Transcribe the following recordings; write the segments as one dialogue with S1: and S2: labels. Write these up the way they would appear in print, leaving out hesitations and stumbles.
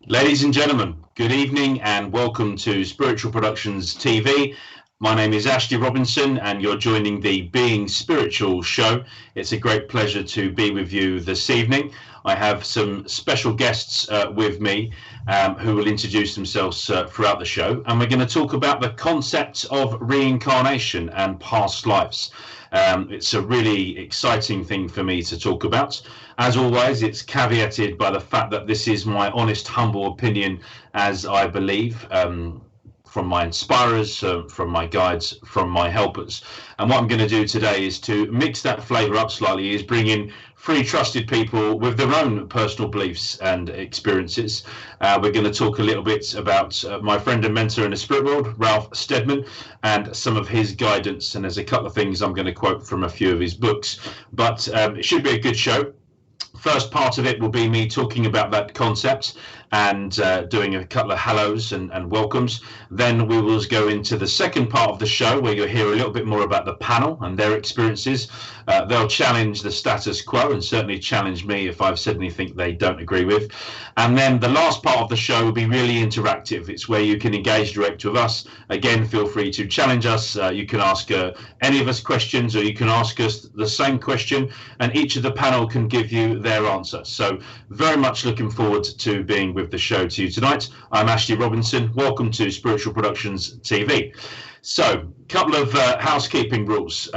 S1: Ladies and gentlemen, good evening and welcome to Spiritual Productions TV. My name is Ashley Robinson and you're joining the Being Spiritual show. It's a great pleasure to be with you this evening. I have some special guests with me who will introduce themselves throughout the show, and we're going to talk about the concept of reincarnation and past lives. It's a really exciting thing for me to talk about. As always, it's caveated by the fact that this is my honest, humble opinion, as I believe, from my inspirers, from my guides, from my helpers. And what I'm going to do today is to mix that flavour up slightly, is bring in three trusted people with their own personal beliefs and experiences. We're going to talk a little bit about my friend and mentor in the spirit world, Ralph Steadman, and some of his guidance. And there's a couple of things I'm going to quote from a few of his books. But it should be a good show. First part of it will be me talking about that concept and doing a couple of hellos and welcomes. Then we will go into the second part of the show where you'll hear a little bit more about the panel and their experiences. They'll challenge the status quo and certainly challenge me if I've said anything they don't agree with. And then the last part of the show will be really interactive. It's where you can engage direct with us. Again, feel free to challenge us. You can ask any of us questions, or you can ask us the same question, and each of the panel can give you their answer. So very much looking forward to being with the show to you tonight. I'm Ashley Robinson. Welcome to Spiritual Productions TV. So, a couple of housekeeping rules.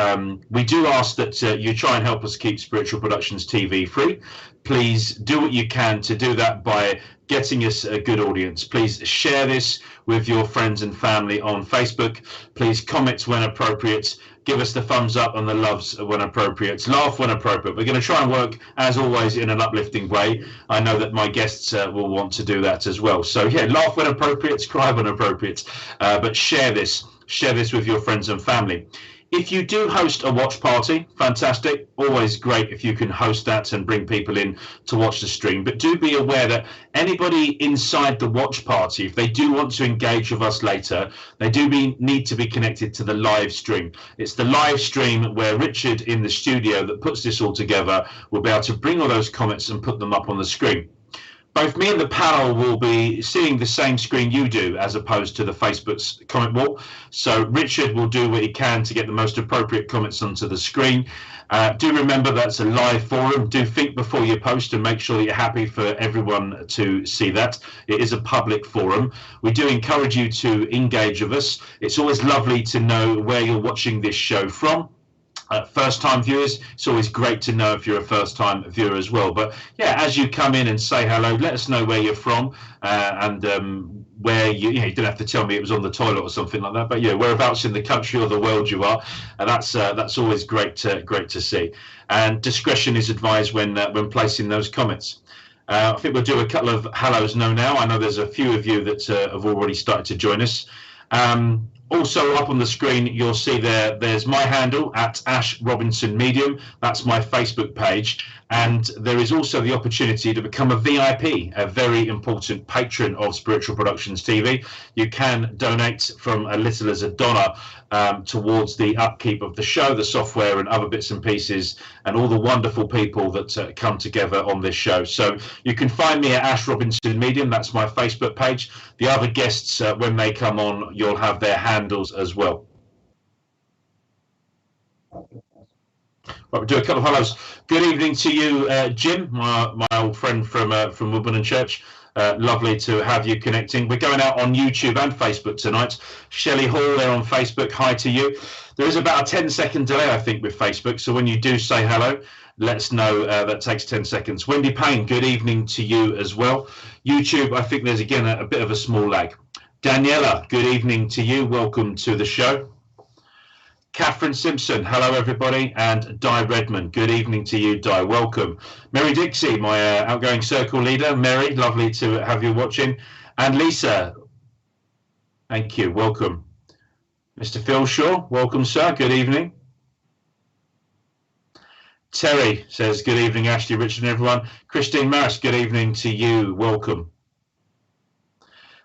S1: We do ask that you try and help us keep Spiritual Productions TV free. Please do what you can to do that by getting us a good audience. Please share this with your friends and family on Facebook. Please comment when appropriate. Give us the thumbs up and the loves when appropriate. Laugh when appropriate. We're going to try and work, as always, in an uplifting way. I know that my guests will want to do that as well. So, yeah, laugh when appropriate, cry when appropriate. But share this. Share this with your friends and family. If you do host a watch party, fantastic. Always great if you can host that and bring people in to watch the stream. But do be aware that anybody inside the watch party, if they do want to engage with us later, they do need to be connected to the live stream. It's the live stream where Richard in the studio that puts this all together will be able to bring all those comments and put them up on the screen. Both me and the panel will be seeing the same screen you do, as opposed to the Facebook's comment wall. So Richard will do what he can to get the most appropriate comments onto the screen. Do remember that's a live forum. Do think before you post and make sure that you're happy for everyone to see that. It is a public forum. We do encourage you to engage with us. It's always lovely to know where you're watching this show from. First-time viewers, it's always great to know if you're a first-time viewer as well. But yeah, as you come in and say hello, let us know where you're from and where you don't have to tell me it was on the toilet or something like that. But yeah, whereabouts in the country or the world you are, that's always great to see. And discretion is advised when placing those comments. I think we'll do a couple of hellos now. I know there's a few of you that have already started to join us. Also up on the screen, you'll see there's my handle at Ash Robinson Medium. That's my Facebook page. And there is also the opportunity to become a VIP, a very important patron of Spiritual Productions TV. You can donate from as little as $1 towards the upkeep of the show, the software and other bits and pieces, and all the wonderful people that come together on this show. So you can find me at Ash Robinson Medium. That's my Facebook page. The other guests, when they come on, you'll have their handles as well. Right, we'll do a couple of hellos. Good evening to you, Jim, my old friend from Woodburn and Church. Lovely to have you connecting. We're going out on YouTube and Facebook tonight. Shelley Hall there on Facebook, hi to you. There is about a 10-second delay, I think, with Facebook. So when you do say hello, let us know. That takes 10 seconds. Wendy Payne, good evening to you as well. YouTube, I think there's again a bit of a small lag. Daniela, good evening to you. Welcome to the show. Catherine Simpson, hello everybody, and Di Redmond, good evening to you, Di, welcome. Mary Dixie, my outgoing circle leader. Mary, lovely to have you watching. And Lisa, thank you, welcome. Mr. Phil Shaw, welcome sir, good evening. Terry says, good evening, Ashley, Richard and everyone. Christine Maris, good evening to you, welcome.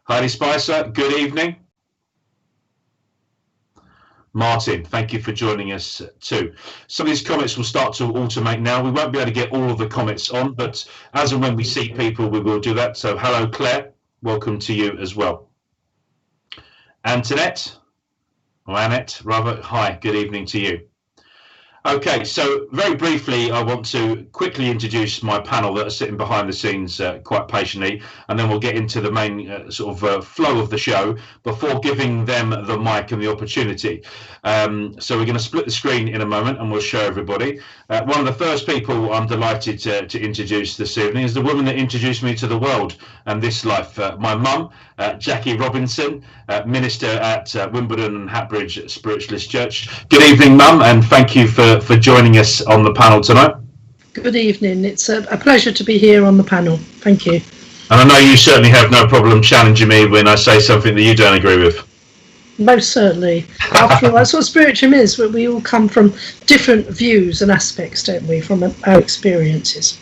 S1: Heidi Spicer, good evening. Martin, thank you for joining us too. Some of these comments will start to automate now. We won't be able to get all of the comments on, but as and when we see people, we will do that. So hello, Claire. Welcome to you as well. Antoinette, or Annette, rather. Hi, good evening to you. Okay, so very briefly, I want to quickly introduce my panel that are sitting behind the scenes quite patiently, and then we'll get into the main flow of the show before giving them the mic and the opportunity. So we're going to split the screen in a moment and we'll show everybody. One of the first people I'm delighted to introduce this evening is the woman that introduced me to the world and this life, my mum, Jackie Robinson, minister at Wimbledon and Hatbridge Spiritualist Church. Good evening, Mum, and thank you for joining us on the panel tonight.
S2: Good evening. It's a pleasure to be here on the panel. Thank you.
S1: And I know you certainly have no problem challenging me when I say something that you don't agree with.
S2: Most certainly. After all, that's what spiritualism is. We all come from different views and aspects, don't we, from our experiences.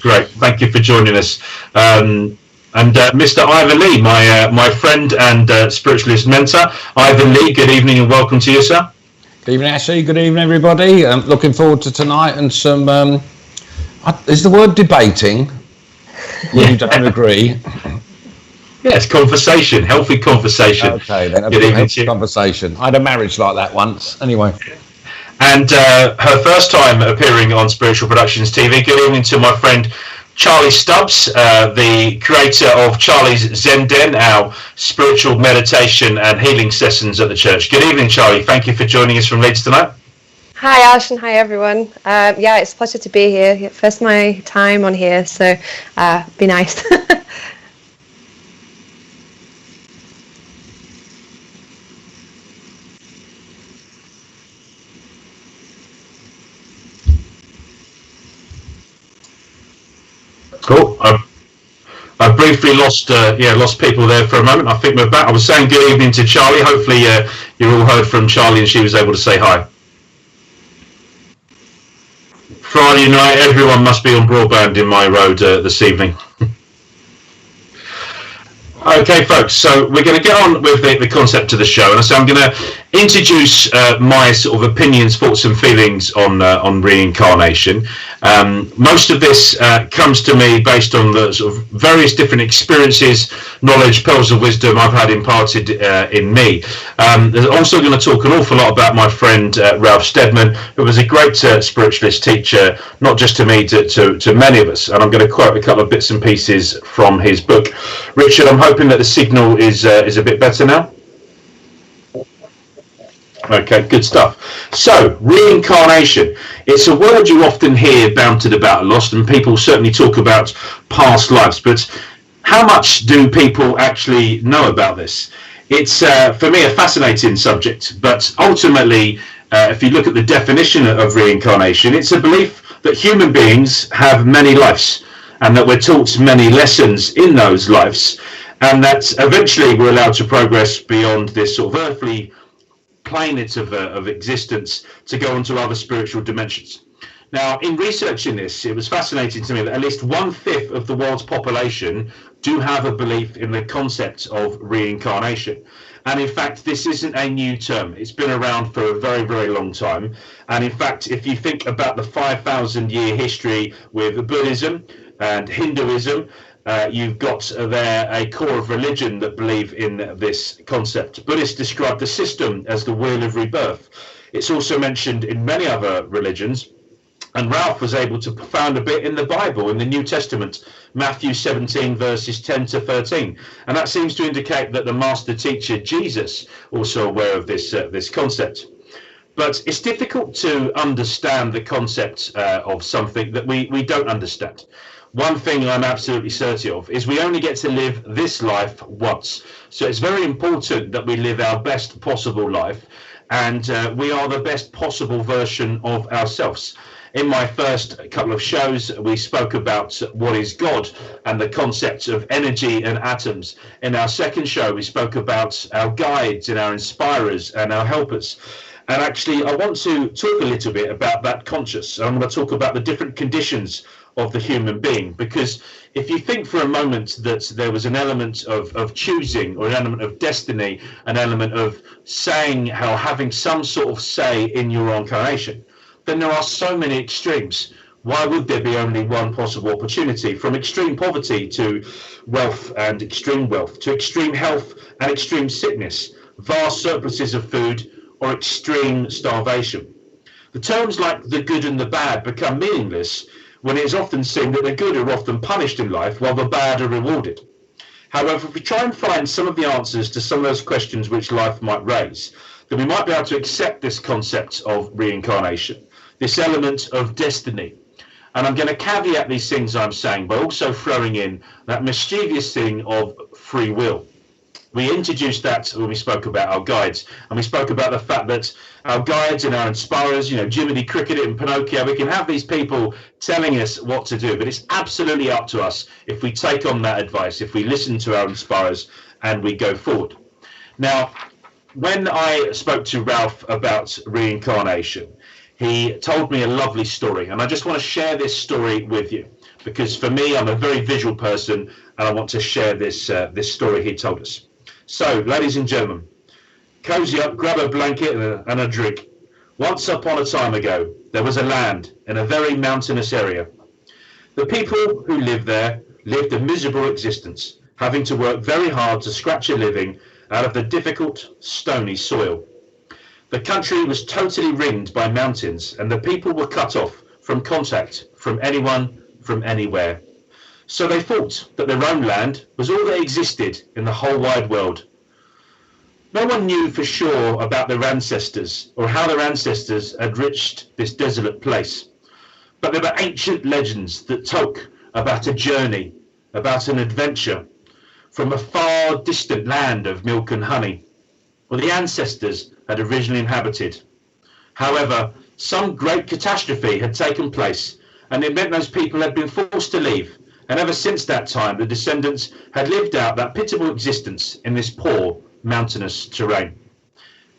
S1: Great. Thank you for joining us. And Mr. Ivan Lee, my friend and spiritualist mentor. Ivan Lee, good evening and welcome to you, sir.
S3: Good evening, Ashley. Good evening, everybody. Looking forward to tonight and some... is the word debating? You don't agree?
S1: Yes, conversation, healthy conversation.
S3: Okay, then. A healthy conversation. I had a marriage like that once. Anyway.
S1: And her first time appearing on Spiritual Productions TV. Good evening to my friend Charlie Stubbs, the creator of Charlie's Zen Den, our spiritual meditation and healing sessions at the church. Good evening, Charlie. Thank you for joining us from Leeds tonight.
S4: Hi, Ash, and hi, everyone. Yeah, it's a pleasure to be here. First my time on here, so be nice.
S1: Cool. I briefly lost people there for a moment. I think we're back. I was saying good evening to Charlie. Hopefully you all heard from Charlie and she was able to say hi. Friday night, everyone must be on broadband in my road this evening. Okay, folks, so we're going to get on with the concept of the show, and so I'm going to introduce my sort of opinions, thoughts and feelings on reincarnation. Most of this comes to me based on the sort of various different experiences, knowledge, pearls of wisdom I've had imparted in me. There's also going to talk an awful lot about my friend Ralph Steadman, who was a great spiritualist teacher, not just to me, to many of us. And I'm going to quote a couple of bits and pieces from his book. Richard, I'm hoping that the signal is a bit better now. Okay, good stuff. So, reincarnation. It's a word you often hear bantered about a lot, and people certainly talk about past lives, but how much do people actually know about this? It's, for me, a fascinating subject, but ultimately, if you look at the definition of reincarnation, it's a belief that human beings have many lives, and that we're taught many lessons in those lives, and that eventually we're allowed to progress beyond this sort of earthly planet of existence to go into other spiritual dimensions. Now, in researching this, it was fascinating to me that at least 1/5 of the world's population do have a belief in the concept of reincarnation. And in fact, this isn't a new term. It's been around for a very, very long time. And in fact, if you think about the 5,000-year history with Buddhism and Hinduism, you've got there a core of religion that believe in this concept. Buddhists describe the system as the wheel of rebirth. It's also mentioned in many other religions. And Ralph was able to found a bit in the Bible, in the New Testament, Matthew 17, verses 10 to 13. And that seems to indicate that the master teacher, Jesus, also aware of this concept. But it's difficult to understand the concept of something that we don't understand. One thing I'm absolutely certain of is we only get to live this life once. So it's very important that we live our best possible life, and we are the best possible version of ourselves. In my first couple of shows, we spoke about what is God and the concept of energy and atoms. In our second show, we spoke about our guides and our inspirers and our helpers. And actually, I want to talk a little bit about that conscious. I'm going to talk about the different conditions of the human being, because if you think for a moment that there was an element of choosing, or an element of destiny, an element of saying, how having some sort of say in your reincarnation, then there are so many extremes. Why would there be only one possible opportunity? From extreme poverty to wealth and extreme wealth, to extreme health and extreme sickness, vast surpluses of food, or extreme starvation. The terms like the good and the bad become meaningless when it is often seen that the good are often punished in life while the bad are rewarded. However, if we try and find some of the answers to some of those questions which life might raise, then we might be able to accept this concept of reincarnation, this element of destiny. And I'm going to caveat these things I'm saying by also throwing in that mischievous thing of free will. We introduced that when we spoke about our guides, and we spoke about the fact that our guides and our inspirers, Jiminy Cricket and Pinocchio, we can have these people telling us what to do, but it's absolutely up to us if we take on that advice, if we listen to our inspirers and we go forward. Now, when I spoke to Ralph about reincarnation, he told me a lovely story, and I just want to share this story with you, because for me, I'm a very visual person, and I want to share this story he told us. So, ladies and gentlemen, cozy up, grab a blanket and a drink. Once upon a time ago, there was a land in a very mountainous area. The people who lived there lived a miserable existence, having to work very hard to scratch a living out of the difficult, stony soil. The country was totally ringed by mountains, and the people were cut off from contact from anyone, from anywhere. So they thought that their own land was all that existed in the whole wide world. No one knew for sure about their ancestors, or how their ancestors had reached this desolate place. But there were ancient legends that talk about a journey, about an adventure, from a far distant land of milk and honey, where the ancestors had originally inhabited. However, some great catastrophe had taken place, and it meant those people had been forced to leave, and ever since that time the descendants had lived out that pitiable existence in this poor mountainous terrain.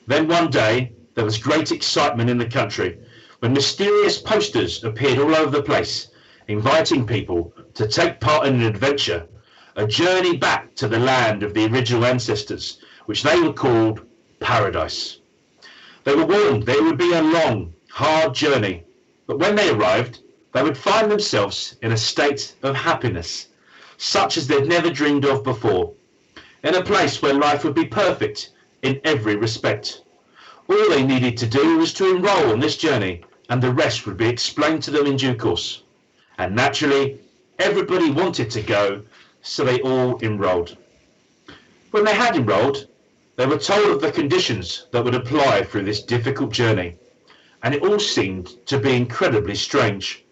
S1: Then one day there was great excitement in the country when mysterious posters appeared all over the place, inviting people to take part in an adventure, a journey back to the land of the original ancestors, which they were called Paradise. They were warned that it would be a long, hard journey, but when they arrived, they would find themselves in a state of happiness, such as they'd never dreamed of before, in a place where life would be perfect in every respect. All they needed to do was to enroll on this journey, and the rest would be explained to them in due course. And naturally, everybody wanted to go, so they all enrolled. When they had enrolled, they were told of the conditions that would apply through this difficult journey, and it all seemed to be incredibly strange.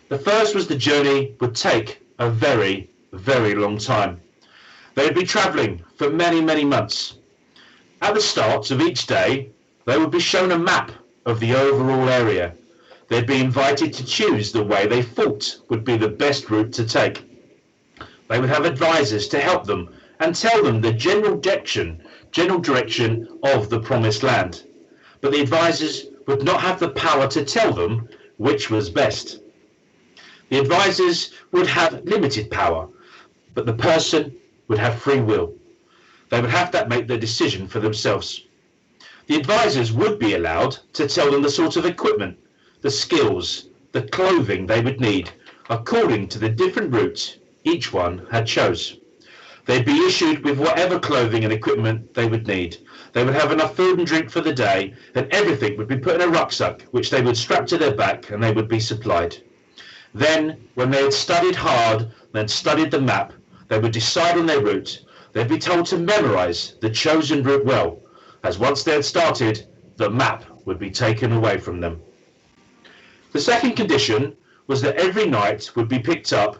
S1: The first was the journey would take a very, very long time. They would be travelling for many, many months. At the start of each day, they would be shown a map of the overall area. They'd be invited to choose the way they thought would be the best route to take. They would have advisors to help them and tell them the general direction of the promised land. But the advisors would not have the power to tell them which was best. The advisors would have limited power, but the person would have free will. They would have to make the decision for themselves. The advisors would be allowed to tell them the sort of equipment, the skills, the clothing they would need, according to the different routes each one had chose. They'd be issued with whatever clothing and equipment they would need. They would have enough food and drink for the day, and everything would be put in a rucksack, which they would strap to their back, and they would be supplied. Then, when they had studied hard and studied the map, they would decide on their route. They'd be told to memorize the chosen route well, as once they had started, the map would be taken away from them. The second condition was that every night would be picked up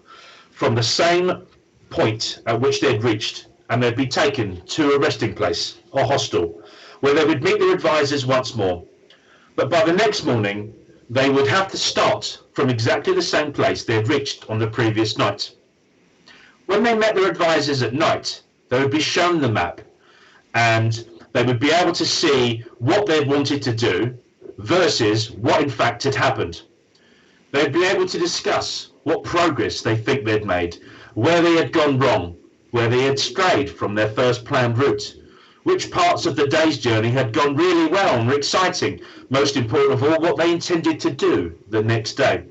S1: from the same point at which they had reached, and they'd be taken to a resting place or hostel, where they would meet their advisors once more. But by the next morning, they would have to start from exactly the same place they had reached on the previous night. When they met their advisors at night, they would be shown the map, and they would be able to see what they wanted to do versus what in fact had happened. They'd be able to discuss what progress they think they'd made, where they had gone wrong, where they had strayed from their first planned route, which parts of the day's journey had gone really well and were exciting, most important of all, what they intended to do the next day.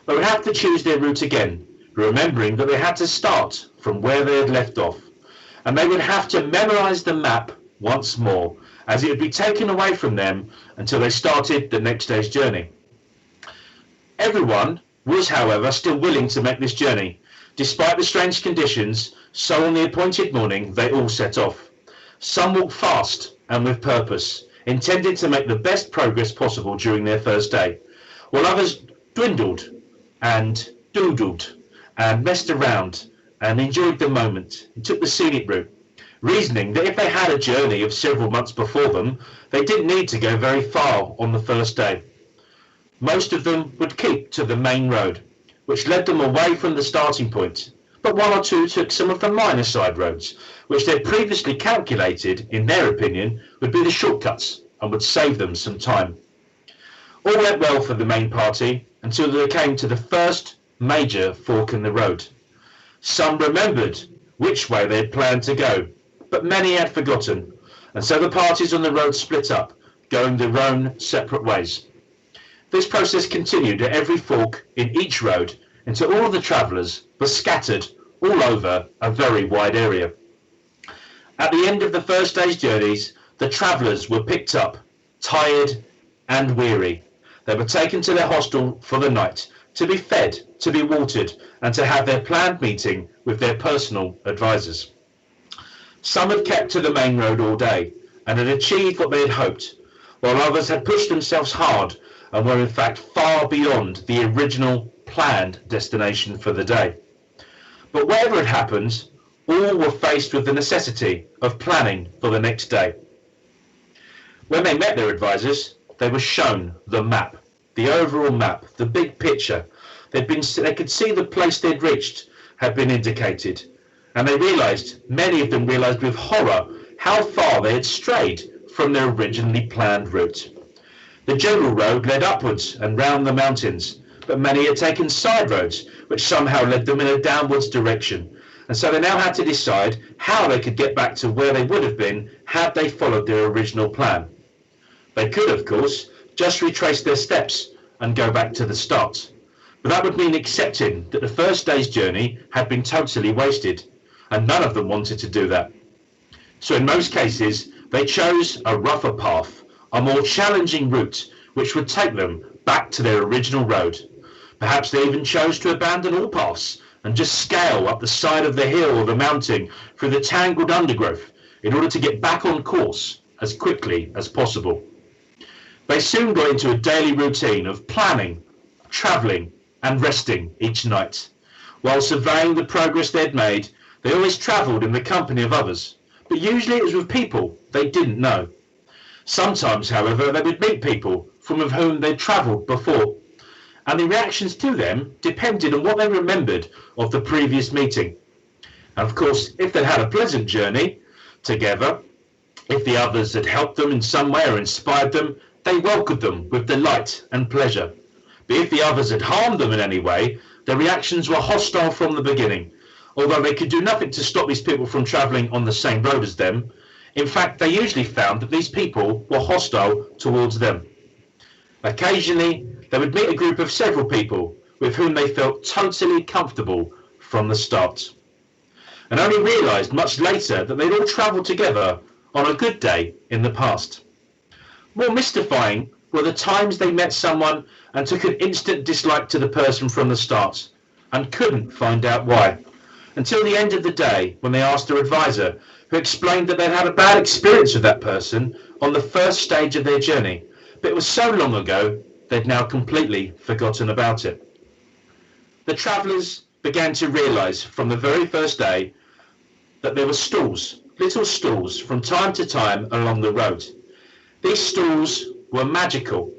S1: They would have to choose their route again, remembering that they had to start from where they had left off, and they would have to memorize the map once more, as it would be taken away from them until they started the next day's journey. Everyone was, however, still willing to make this journey. Despite the strange conditions, so on the appointed morning they all set off. Some walked fast and with purpose, intending to make the best progress possible during their first day, while others dwindled and doodled and messed around and enjoyed the moment and took the scenic route, reasoning that if they had a journey of several months before them, they didn't need to go very far on the first day. Most of them would keep to the main road, which led them away from the starting point, but one or two took some of the minor side roads, which they'd previously calculated, in their opinion, would be the shortcuts and would save them some time. All went well for the main party until they came to the first major fork in the road. Some remembered which way they had planned to go, but many had forgotten, and so the parties on the road split up, going their own separate ways. This process continued at every fork in each road until all of the travellers were scattered all over a very wide area. At the end of the first day's journeys, the travellers were picked up, tired and weary. They were taken to their hostel for the night, to be fed, to be watered, and to have their planned meeting with their personal advisors. Some had kept to the main road all day and had achieved what they had hoped, while others had pushed themselves hard and were in fact far beyond the original planned destination for the day. But whatever had happened, all were faced with the necessity of planning for the next day. When they met their advisors, they were shown the map, the overall map, the big picture. They could see the place they'd reached had been indicated, and many of them realised with horror how far they had strayed from their originally planned route. The general road led upwards and round the mountains, but many had taken side roads which somehow led them in a downwards direction, and so they now had to decide how they could get back to where they would have been had they followed their original plan. They could, of course, just retrace their steps and go back to the start, but that would mean accepting that the first day's journey had been totally wasted, and none of them wanted to do that. So in most cases, they chose a rougher path, a more challenging route which would take them back to their original road. Perhaps they even chose to abandon all paths and just scale up the side of the hill or the mountain through the tangled undergrowth in order to get back on course as quickly as possible. They soon got into a daily routine of planning, travelling and resting each night. While surveying the progress they'd made, they always travelled in the company of others, but usually it was with people they didn't know. Sometimes, however, they would meet people from whom they'd travelled before, and the reactions to them depended on what they remembered of the previous meeting. And of course, if they'd had a pleasant journey together, if the others had helped them in some way or inspired them, they welcomed them with delight and pleasure. But if the others had harmed them in any way, their reactions were hostile from the beginning, although they could do nothing to stop these people from travelling on the same road as them. In fact, they usually found that these people were hostile towards them. Occasionally, they would meet a group of several people with whom they felt totally comfortable from the start, and only realised much later that they'd all travelled together on a good day in the past. More mystifying were the times they met someone and took an instant dislike to the person from the start and couldn't find out why, until the end of the day when they asked their advisor, who explained that they'd had a bad experience with that person on the first stage of their journey, but it was so long ago they'd now completely forgotten about it. The travellers began to realise from the very first day that there were stalls, little stalls, from time to time along the road. These stalls were magical.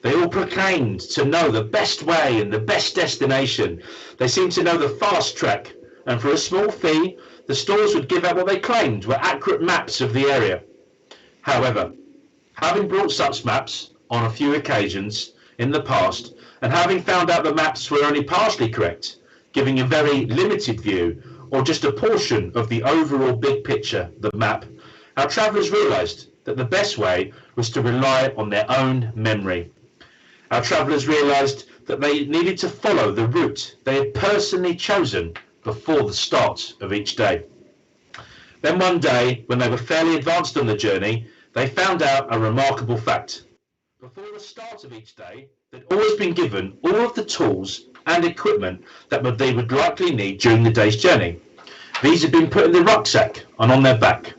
S1: They all proclaimed to know the best way and the best destination. They seemed to know the fast track, and for a small fee, the stalls would give out what they claimed were accurate maps of the area. However, having brought such maps on a few occasions, in the past, and having found out the maps were only partially correct, giving a very limited view or just a portion of the overall big picture, the map, our travellers realised that the best way was to rely on their own memory. Our travellers realised that they needed to follow the route they had personally chosen before the start of each day. Then one day, when they were fairly advanced on the journey, they found out a remarkable fact. Before the start of each day, they'd always been given all of the tools and equipment that they would likely need during the day's journey. These had been put in the rucksack and on their back.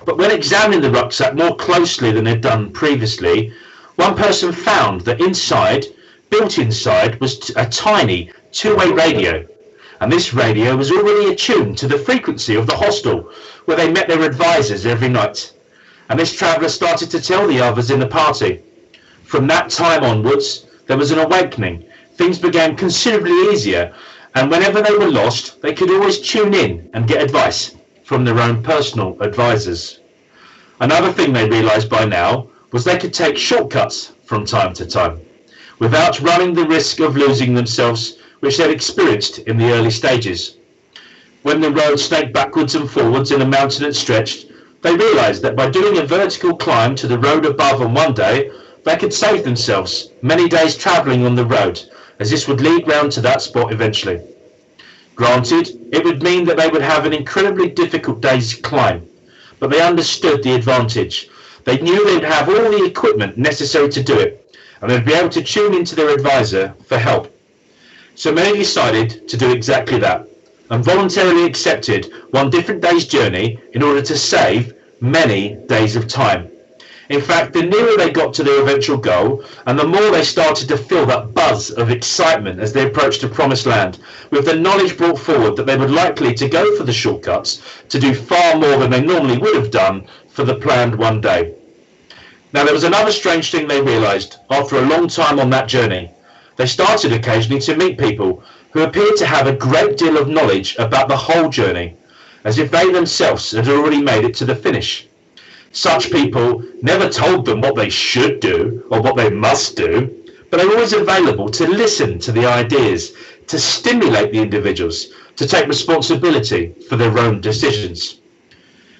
S1: But when examining the rucksack more closely than they'd done previously, one person found that built inside, was a tiny two-way radio. And this radio was already attuned to the frequency of the hostel where they met their advisors every night. And this traveller started to tell the others in the party. From that time onwards, there was an awakening. Things began considerably easier, and whenever they were lost, they could always tune in and get advice from their own personal advisors. Another thing they realised by now was they could take shortcuts from time to time, without running the risk of losing themselves, which they'd experienced in the early stages. When the road snaked backwards and forwards in a mountain and stretched, they realised that by doing a vertical climb to the road above on one day, they could save themselves many days travelling on the road, as this would lead round to that spot eventually. Granted, it would mean that they would have an incredibly difficult day's climb, but they understood the advantage. They knew they'd have all the equipment necessary to do it, and they'd be able to tune into their advisor for help. So many decided to do exactly that, and voluntarily accepted one different day's journey in order to save many days of time. In fact, the nearer they got to their eventual goal, and the more they started to feel that buzz of excitement as they approached the promised land, with the knowledge brought forward that they were likely to go for the shortcuts, to do far more than they normally would have done for the planned one day. Now, there was another strange thing they realised after a long time on that journey. They started occasionally to meet people who appeared to have a great deal of knowledge about the whole journey, as if they themselves had already made it to the finish. Such people never told them what they should do or what they must do, but they were always available to listen to the ideas, to stimulate the individuals, to take responsibility for their own decisions.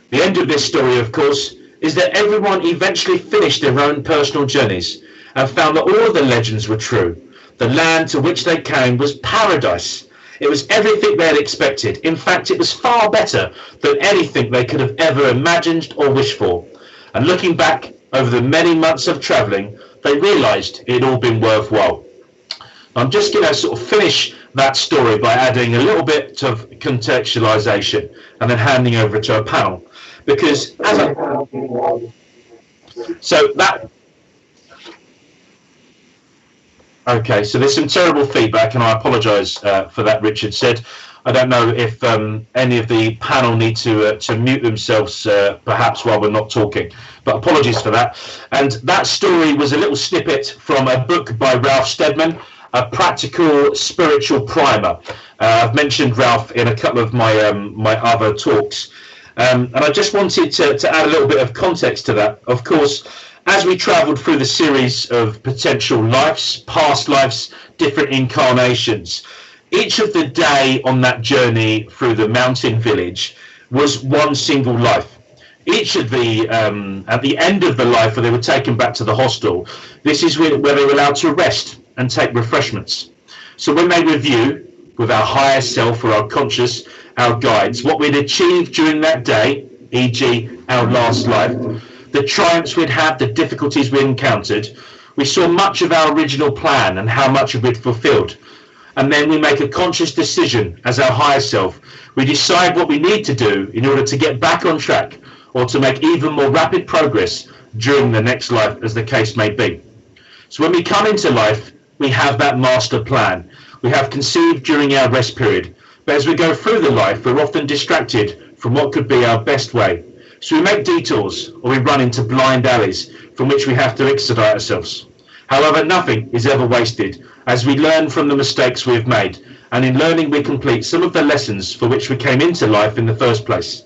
S1: The end of this story, of course, is that everyone eventually finished their own personal journeys and found that all of the legends were true. The land to which they came was paradise. It was everything they had expected. In fact, it was far better than anything they could have ever imagined or wished for. And looking back over the many months of travelling, they realised it had all been worthwhile. I'm just going to sort of finish that story by adding a little bit of contextualisation and then handing over to our panel. Because Okay, so there's some terrible feedback, and I apologise for that, Richard said. I don't know if any of the panel need to mute themselves perhaps while we're not talking, but apologies for that. And that story was a little snippet from a book by Ralph Steadman, A Practical Spiritual Primer. I've mentioned Ralph in a couple of my my other talks. And I just wanted to add a little bit of context to that. Of course, as we travelled through the series of potential lives, past lives, different incarnations, each of the day on that journey through the mountain village was one single life. Each of the, at the end of the life where they were taken back to the hostel, this is where they were allowed to rest and take refreshments. So when they review with our higher self or our conscious, our guides, what we'd achieved during that day, e.g. our last life, the triumphs we'd had, the difficulties we encountered, we saw much of our original plan and how much of it fulfilled. And then we make a conscious decision as our higher self. We decide what we need to do in order to get back on track or to make even more rapid progress during the next life, as the case may be. So when we come into life, we have that master plan. We have conceived during our rest period. But as we go through the life, we're often distracted from what could be our best way. So we make detours or we run into blind alleys from which we have to extradite ourselves. However, nothing is ever wasted as we learn from the mistakes we have made, and in learning we complete some of the lessons for which we came into life in the first place.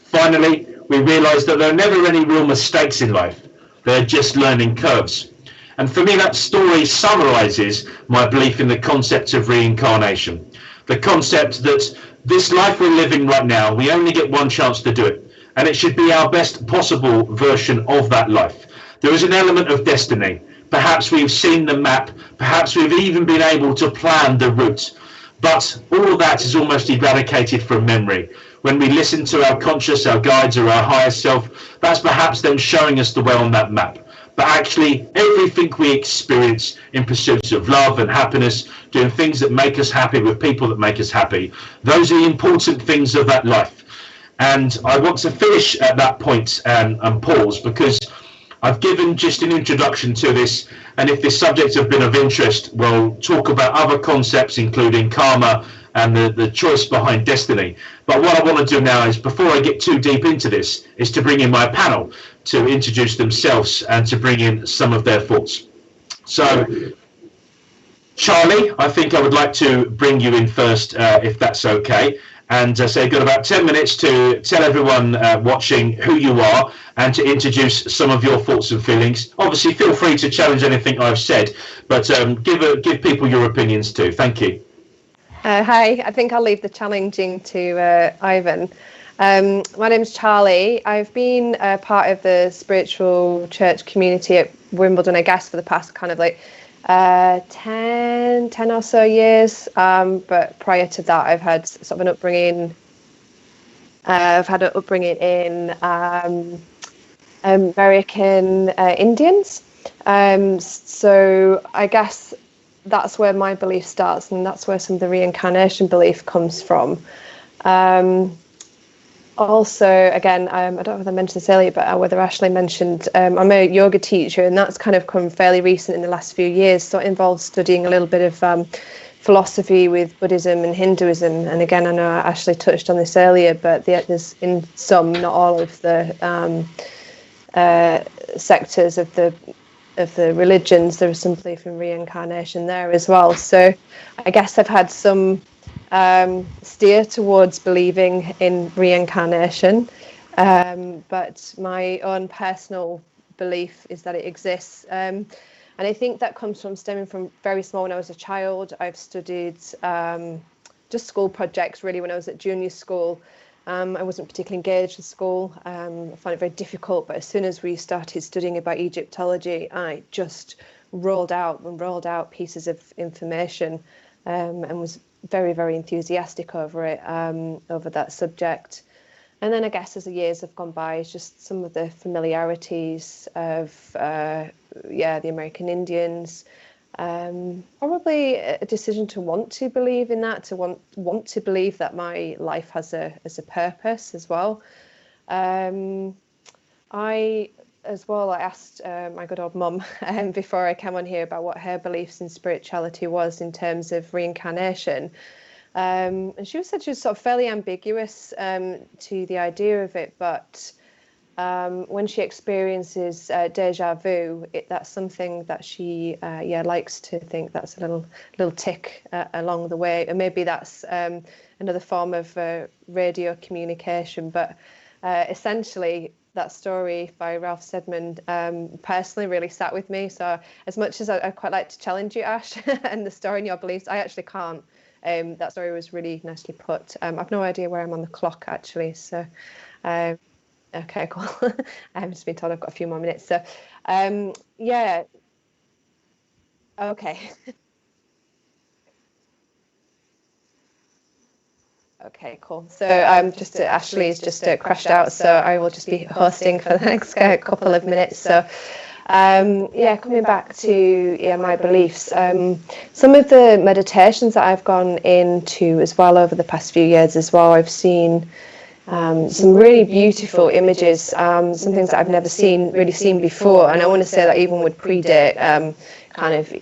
S1: Finally, we realise that there are never any real mistakes in life. They're just learning curves. And for me, that story summarizes my belief in the concept of reincarnation. The concept that this life we're living right now, we only get one chance to do it. And it should be our best possible version of that life. There is an element of destiny. Perhaps we've seen the map. Perhaps we've even been able to plan the route. But all of that is almost eradicated from memory. When we listen to our conscious, our guides, or our higher self, that's perhaps them showing us the way on that map. But actually, everything we experience in pursuit of love and happiness, doing things that make us happy with people that make us happy, those are the important things of that life. And I want to finish at that point and pause, because I've given just an introduction to this, and if this subject has been of interest, we'll talk about other concepts, including karma and the choice behind destiny. But what I want to do now is, before I get too deep into this, is to bring in my panel to introduce themselves and to bring in some of their thoughts. So, Charlie, I think I would like to bring you in first, if that's okay. And so you've got about 10 minutes to tell everyone watching who you are and to introduce some of your thoughts and feelings. Obviously, feel free to challenge anything I've said, but give people your opinions too. Thank you.
S4: Hi, I think I'll leave the challenging to Ivan. My name's Charlie. I've been part of the spiritual church community at Wimbledon, I guess, for the past kind of like 10 or so years. But prior to that, I've had sort of an upbringing. I've had an upbringing in American Indians. So I guess that's where my belief starts, and that's where some of the reincarnation belief comes from. Also, again, I don't know if I mentioned this earlier, but whether Ashley mentioned, I'm a yoga teacher, and that's kind of come fairly recent in the last few years. So it involves studying a little bit of philosophy with Buddhism and Hinduism. And again, I know Ashley touched on this earlier, but there's in some, not all of the sectors of the religions, there is some belief in reincarnation there as well. So I guess I've had some steer towards believing in reincarnation, but my own personal belief is that it exists, and I think that comes from stemming from very small. When I was a child, I've studied just school projects really. When I was at junior school, I wasn't particularly engaged in school. I found it very difficult, but as soon as we started studying about Egyptology, I just rolled out pieces of information, and was very, very enthusiastic over it, over that subject. And then I guess as the years have gone by, it's just some of the familiarities of, the American Indians, probably a decision to want to believe in that, to want to believe that my life has a purpose as well. I asked my good old mum before I came on here about what her beliefs in spirituality was in terms of reincarnation. And she said she was sort of fairly ambiguous to the idea of it, but when she experiences deja vu, that's something that she likes to think that's a little tick along the way, and maybe that's another form of radio communication. But essentially, that story by Ralph Steadman personally really sat with me. So as much as I'd quite like to challenge you, Ash, and the story and your beliefs, I actually can't. That story was really nicely put. I've no idea where I'm on the clock, actually. So, okay, cool. I've just been told I've got a few more minutes. So, okay. Okay, cool. So Ashley's just crashed out, so I will just be hosting for the next couple of minutes. So, coming back to my beliefs, some of the meditations that I've gone into as well over the past few years as well, I've seen some really beautiful images, some things that I've never really seen before, and I want to say that even would predate kind of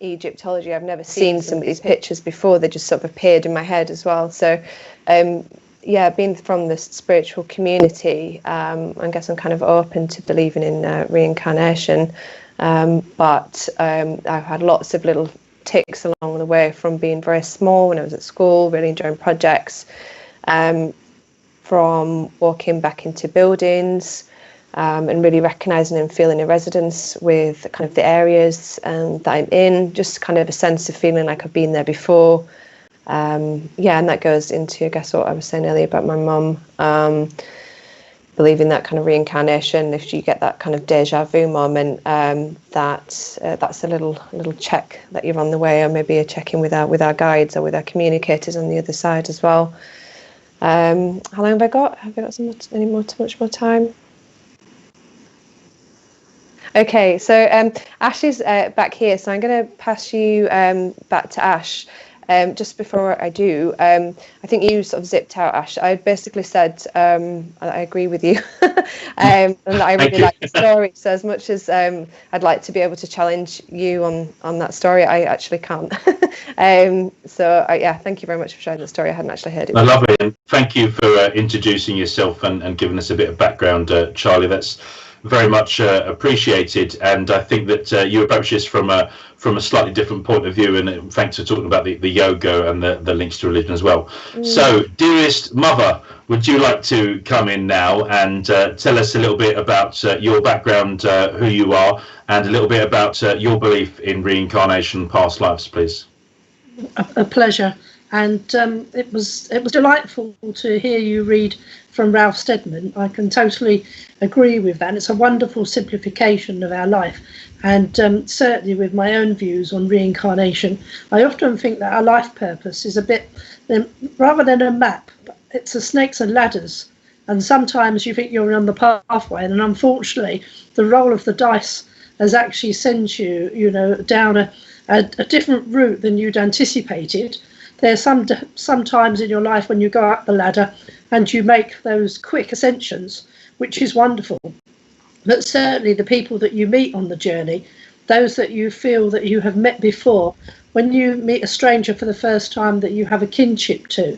S4: Egyptology. I've never seen some of these pictures before. They just sort of appeared in my head as well. So being from the spiritual community, I guess I'm kind of open to believing in reincarnation, but I've had lots of little ticks along the way, from being very small when I was at school, really enjoying projects, from walking back into buildings, and really recognizing and feeling a resonance with kind of the areas that I'm in, just kind of a sense of feeling like I've been there before. Yeah, and that goes into, I guess, what I was saying earlier about my mum, believing that kind of reincarnation. If you get that kind of deja vu moment, that's a little check that you're on the way, or maybe a check-in with our guides or with our communicators on the other side as well. How long have I got? Have I got much more time? Okay, so Ash is back here, so I'm going to pass you back to Ash. Just before I do, I think you sort of zipped out, Ash. I basically said I agree with you, and that I really like the story. So as much as I'd like to be able to challenge you on that story, I actually can't. Yeah, thank you very much for sharing the story. I hadn't actually heard it.
S1: Lovely, and thank you for introducing yourself and giving us a bit of background, Charlie. That's very much appreciated, and I think that you approach this from a slightly different point of view, and thanks for talking about the yoga and the links to religion as well. So, dearest mother, would you like to come in now and tell us a little bit about your background, who you are, and a little bit about your belief in reincarnation, past lives, please?
S2: A pleasure, and it was delightful to hear you read from Ralph Steadman. I can totally agree with that. It's a wonderful simplification of our life, and certainly with my own views on reincarnation, I often think that our life purpose is a bit, rather than a map, it's a snakes and ladders, and sometimes you think you're on the pathway, and unfortunately the roll of the dice has actually sent you, down a different route than you'd anticipated. There's some times in your life when you go up the ladder and you make those quick ascensions, which is wonderful. But certainly the people that you meet on the journey, those that you feel that you have met before, when you meet a stranger for the first time that you have a kinship to.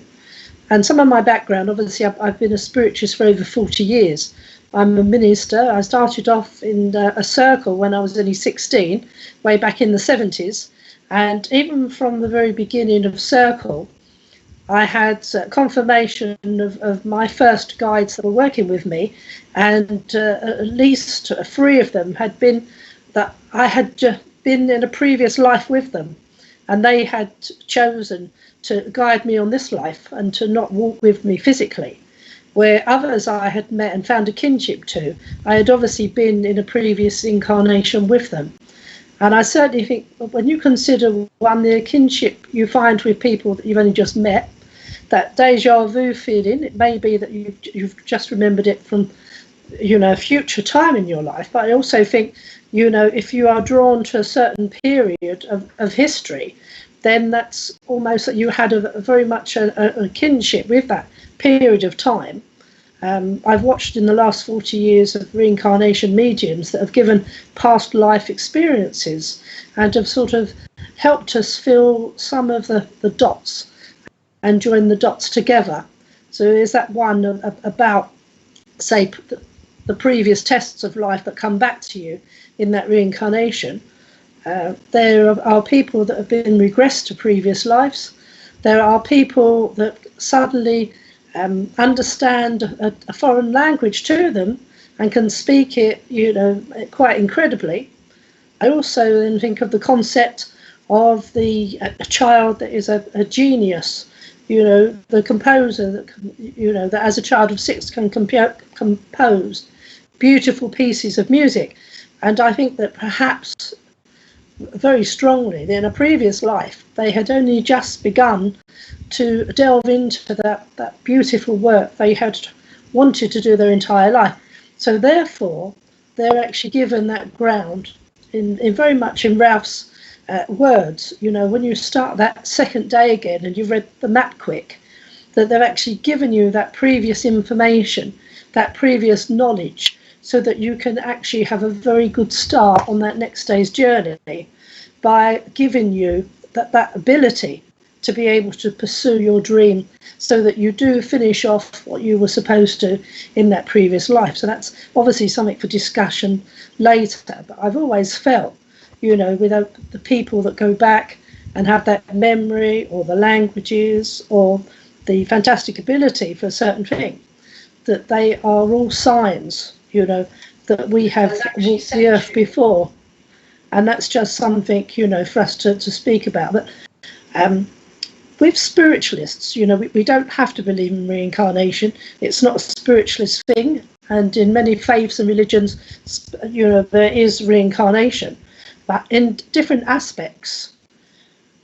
S2: And some of my background, obviously I've been a spiritualist for over 40 years. I'm a minister. I started off in a circle when I was only 16, way back in the 70s. And even from the very beginning of Circle, I had confirmation of my first guides that were working with me, and at least 3 of them had been that I had been in a previous life with them, and they had chosen to guide me on this life and to not walk with me physically. Where others I had met and found a kinship to, I had obviously been in a previous incarnation with them. And I certainly think when you consider the kinship you find with people that you've only just met, that deja vu feeling, it may be that you've just remembered it from, a future time in your life. But I also think, if you are drawn to a certain period of history, then that's almost that you had very much a kinship with that period of time. I've watched in the last 40 years of reincarnation mediums that have given past life experiences and have sort of helped us fill some of the dots and join the dots together. So is that one about, say, the previous tests of life that come back to you in that reincarnation? There are people that have been regressed to previous lives. There are people that suddenly understand a foreign language to them and can speak it, quite incredibly. I also then think of the concept of a child that is a genius, the composer that, that as a child of 6 can compose beautiful pieces of music. And I think that perhaps very strongly that in a previous life they had only just begun to delve into that beautiful work they had wanted to do their entire life. So therefore they're actually given that ground in very much in Ralph's words, when you start that second day again and you've read the map quick, that they've actually given you that previous information, that previous knowledge, so that you can actually have a very good start on that next day's journey by giving you that ability to be able to pursue your dream, so that you do finish off what you were supposed to in that previous life. So that's obviously something for discussion later. But I've always felt, with the people that go back and have that memory or the languages or the fantastic ability for a certain thing, that they are all signs you know, that we have walked the earth before. And that's just something, you know, for us to speak about. But with spiritualists, you know, we don't have to believe in reincarnation. It's not a spiritualist thing. And in many faiths and religions, you know, there is reincarnation. But in different aspects,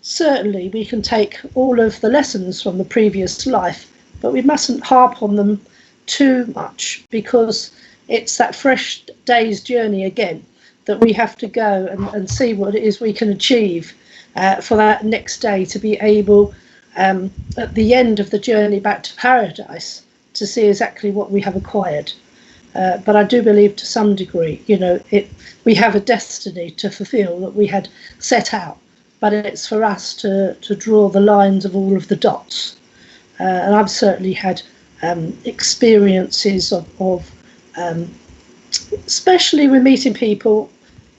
S2: certainly we can take all of the lessons from the previous life, but we mustn't harp on them too much, because it's that fresh day's journey again that we have to go and see what it is we can achieve for that next day, to be able, at the end of the journey back to paradise, to see exactly what we have acquired. But I do believe to some degree, you know, we have a destiny to fulfill that we had set out, but it's for us to draw the lines of all of the dots. And I've certainly had experiences of especially with meeting people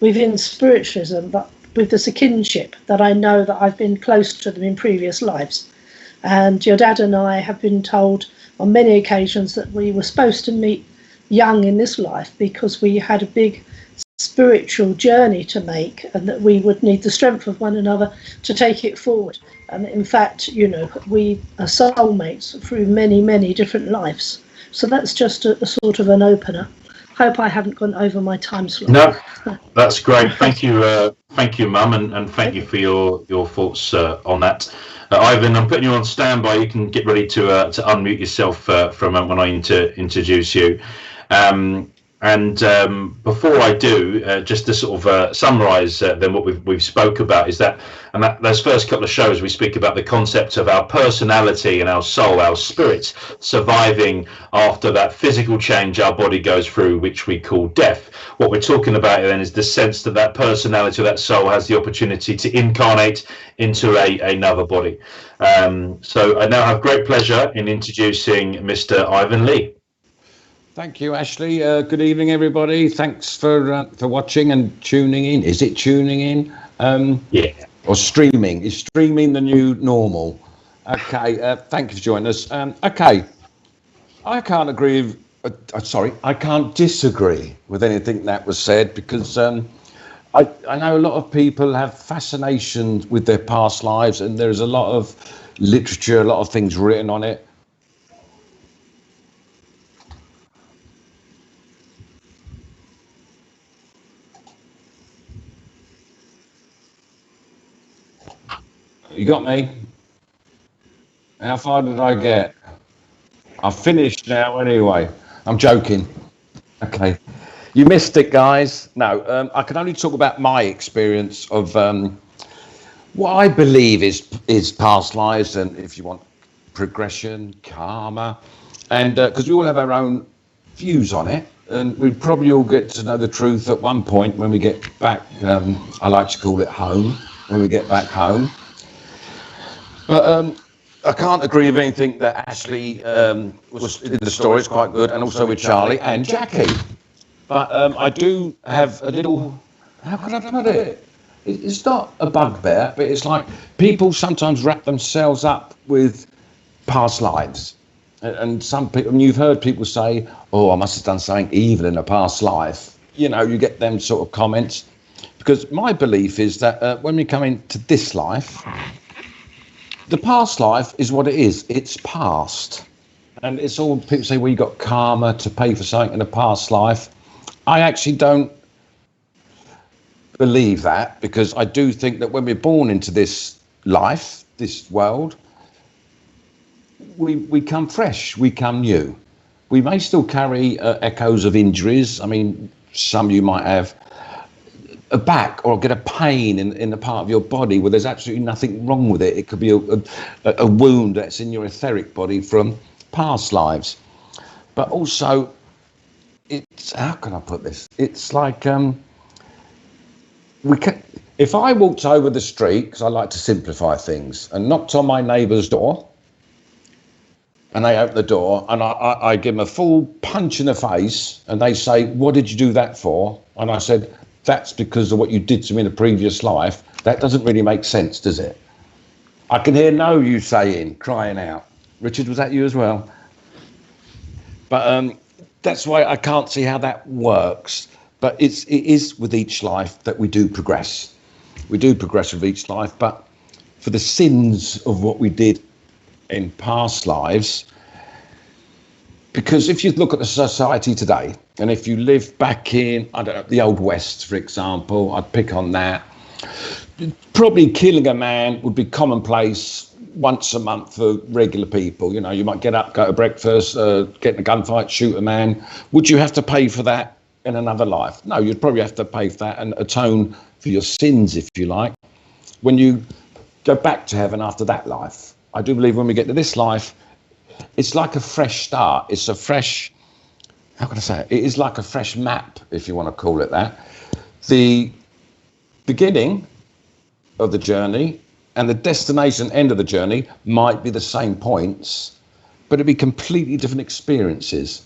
S2: within spiritualism, but with this kinship, that I know that I've been close to them in previous lives. And your dad and I have been told on many occasions that we were supposed to meet young in this life, because we had a big spiritual journey to make, and that we would need the strength of one another to take it forward. And in fact, you know, we are soulmates through many, many different lives. So that's just a sort of an opener. Hope I haven't gone over my time slot.
S1: No, that's great. Thank you, Mum, and thank you for your thoughts on that. Ivan, I'm putting you on standby. You can get ready to unmute yourself for a moment when I introduce you. And before I do, just to sort of summarise then what we've spoke about, is that, and those first couple of shows we speak about the concept of our personality and our soul, our spirit, surviving after that physical change our body goes through, which we call death. What we're talking about then is the sense that that personality, that soul, has the opportunity to incarnate into another body. So I now have great pleasure in introducing Mr. Ivan Lee.
S3: Thank you, Ashley. Good evening, everybody. Thanks for watching and tuning in. Is it tuning in?
S1: Yeah.
S3: Or streaming? Is streaming the new normal? Okay. Thank you for joining us. Okay. I can't agree. I can't disagree with anything that was said, because I know a lot of people have fascination with their past lives, and there's a lot of literature, a lot of things written on it. You got me? How far did I get? I've finished now anyway. I'm joking. Okay. You missed it, guys. No, I can only talk about my experience of what I believe is past lives, and if you want, progression, karma, and because we all have our own views on it, and we probably all get to know the truth at one point when we get back. I like to call it home, when we get back home. But I can't agree with anything that Ashley was in the story. It's quite good, and also with Charlie and Jackie. But I do have a little, how can I put it? It's not a bugbear, but it's like people sometimes wrap themselves up with past lives. And some people, and you've heard people say, oh, I must have done something evil in a past life. You know, you get them sort of comments. Because my belief is that when we come into this life, the past life is what it is. It's past. And it's all, people say, well, you got karma to pay for something in a past life. I actually don't believe that, because I do think that when we're born into this life, this world, we come fresh, we come new. We may still carry echoes of injuries. I mean, some of you might have a back or get a pain in the part of your body where there's absolutely nothing wrong with it. It could be a wound that's in your etheric body from past lives. But also, it's, how can I put this? It's like, if I walked over the street, because I like to simplify things, and knocked on my neighbour's door, and they open the door, and I give them a full punch in the face, and they say, what did you do that for? And I said, that's because of what you did to me in a previous life. That doesn't really make sense, does it? I can hear no you saying, crying out. Richard, was that you as well? But that's why I can't see how that works. But it is with each life that we do progress. We do progress with each life, but for the sins of what we did in past lives, because if you look at the society today, and if you live back in, I don't know, the Old West, for example, I'd pick on that, probably killing a man would be commonplace once a month for regular people. You know, you might get up, go to breakfast, get in a gunfight, shoot a man. Would you have to pay for that in another life? No, you'd probably have to pay for that and atone for your sins, if you like, when you go back to heaven after that life. I do believe when we get to this life, it's like a fresh start. It's a fresh, how can I say it? It is like a fresh map, if you want to call it that. The beginning of the journey and the destination end of the journey might be the same points, but it'd be completely different experiences.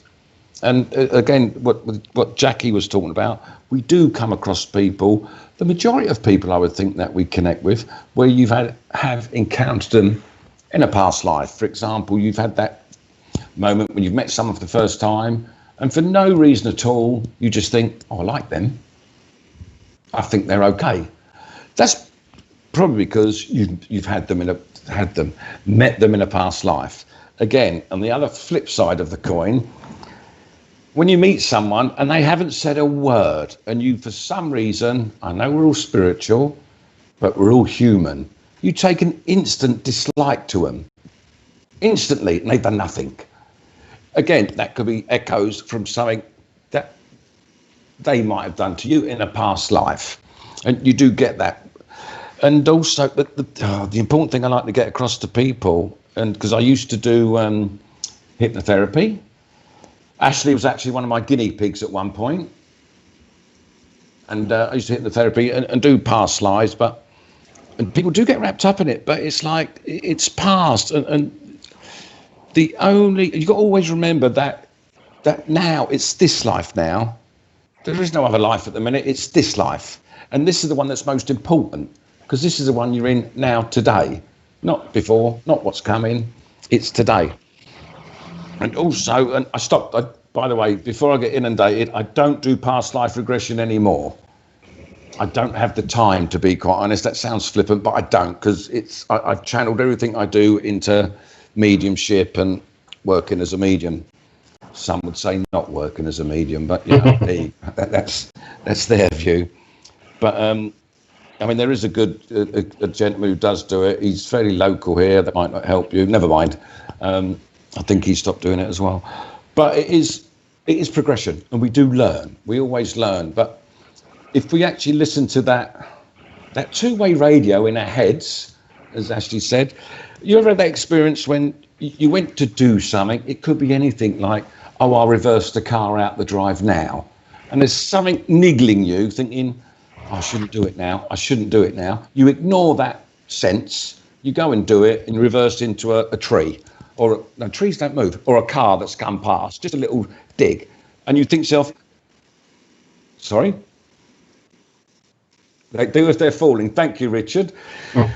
S3: And again, what Jackie was talking about, we do come across people, the majority of people I would think that we connect with, where have encountered them in a past life. For example, you've had that moment when you've met someone for the first time, and for no reason at all, you just think, oh, I like them. I think they're okay. That's probably because you've met them in a past life. Again, on the other flip side of the coin, when you meet someone and they haven't said a word, and you, for some reason, I know we're all spiritual, but we're all human, you take an instant dislike to them. Instantly, and they've done nothing. Again, that could be echoes from something that they might have done to you in a past life. And you do get that. And also, the important thing I like to get across to people, and because I used to do hypnotherapy. Ashley was actually one of my guinea pigs at one point. And I used to hypnotherapy and do past lives, and people do get wrapped up in it, but it's like, it's past. And you've got to always remember that now, it's this life now. There is no other life at the minute, it's this life. And this is the one that's most important, because this is the one you're in now, today. Not before, not what's coming, it's today. And also, and I stopped, by the way, before I get inundated, I don't do past life regression anymore. I don't have the time, to be quite honest. That sounds flippant, but I don't, because I've channeled everything I do into mediumship and working as a medium. Some would say not working as a medium, but you know, that's their view. But I mean, there is a gentleman who does do it. He's fairly local here. That might not help you. Never mind. I think he stopped doing it as well. But it is progression, and we do learn. We always learn. But if we actually listen to that two-way radio in our heads, as Ashley said, you ever had that experience when you went to do something? It could be anything like, oh, I'll reverse the car out the drive now. And there's something niggling you, thinking, I shouldn't do it now. I shouldn't do it now. You ignore that sense. You go and do it and reverse into a tree. No, trees don't move. Or a car that's come past. Just a little dig. And you think to yourself, sorry? They do as they're falling. Thank you, Richard. Oh.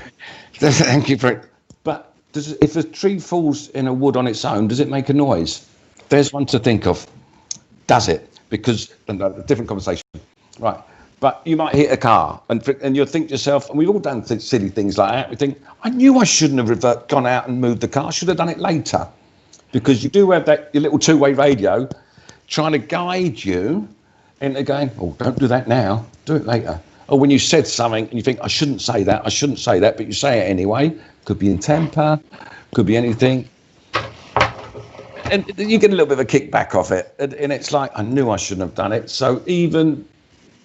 S3: Thank you for it. But if a tree falls in a wood on its own, does it make a noise? There's one to think of. Does it? Because, a different conversation. Right. But you might hit a car and you'll think to yourself, and we've all done silly things like that. We think, I knew I shouldn't have gone out and moved the car. I should have done it later. Because you do have your little two-way radio trying to guide you into going, oh, don't do that now. Do it later. Or when you said something and you think, I shouldn't say that, but you say it anyway. Could be in temper, could be anything. And you get a little bit of a kickback off it. And it's like, I knew I shouldn't have done it. So even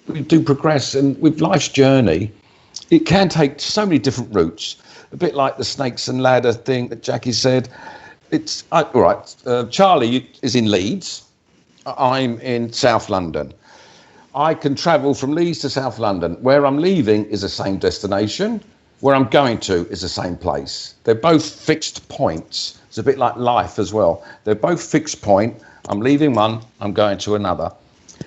S3: we do progress, and with life's journey, it can take so many different routes. A bit like the snakes and ladder thing that Jackie said. It's all right. Charlie is in Leeds. I'm in South London. I can travel from Leeds to South London. Where I'm leaving is the same destination. Where I'm going to is the same place. They're both fixed points. It's a bit like life as well. They're both fixed point. I'm leaving one, I'm going to another.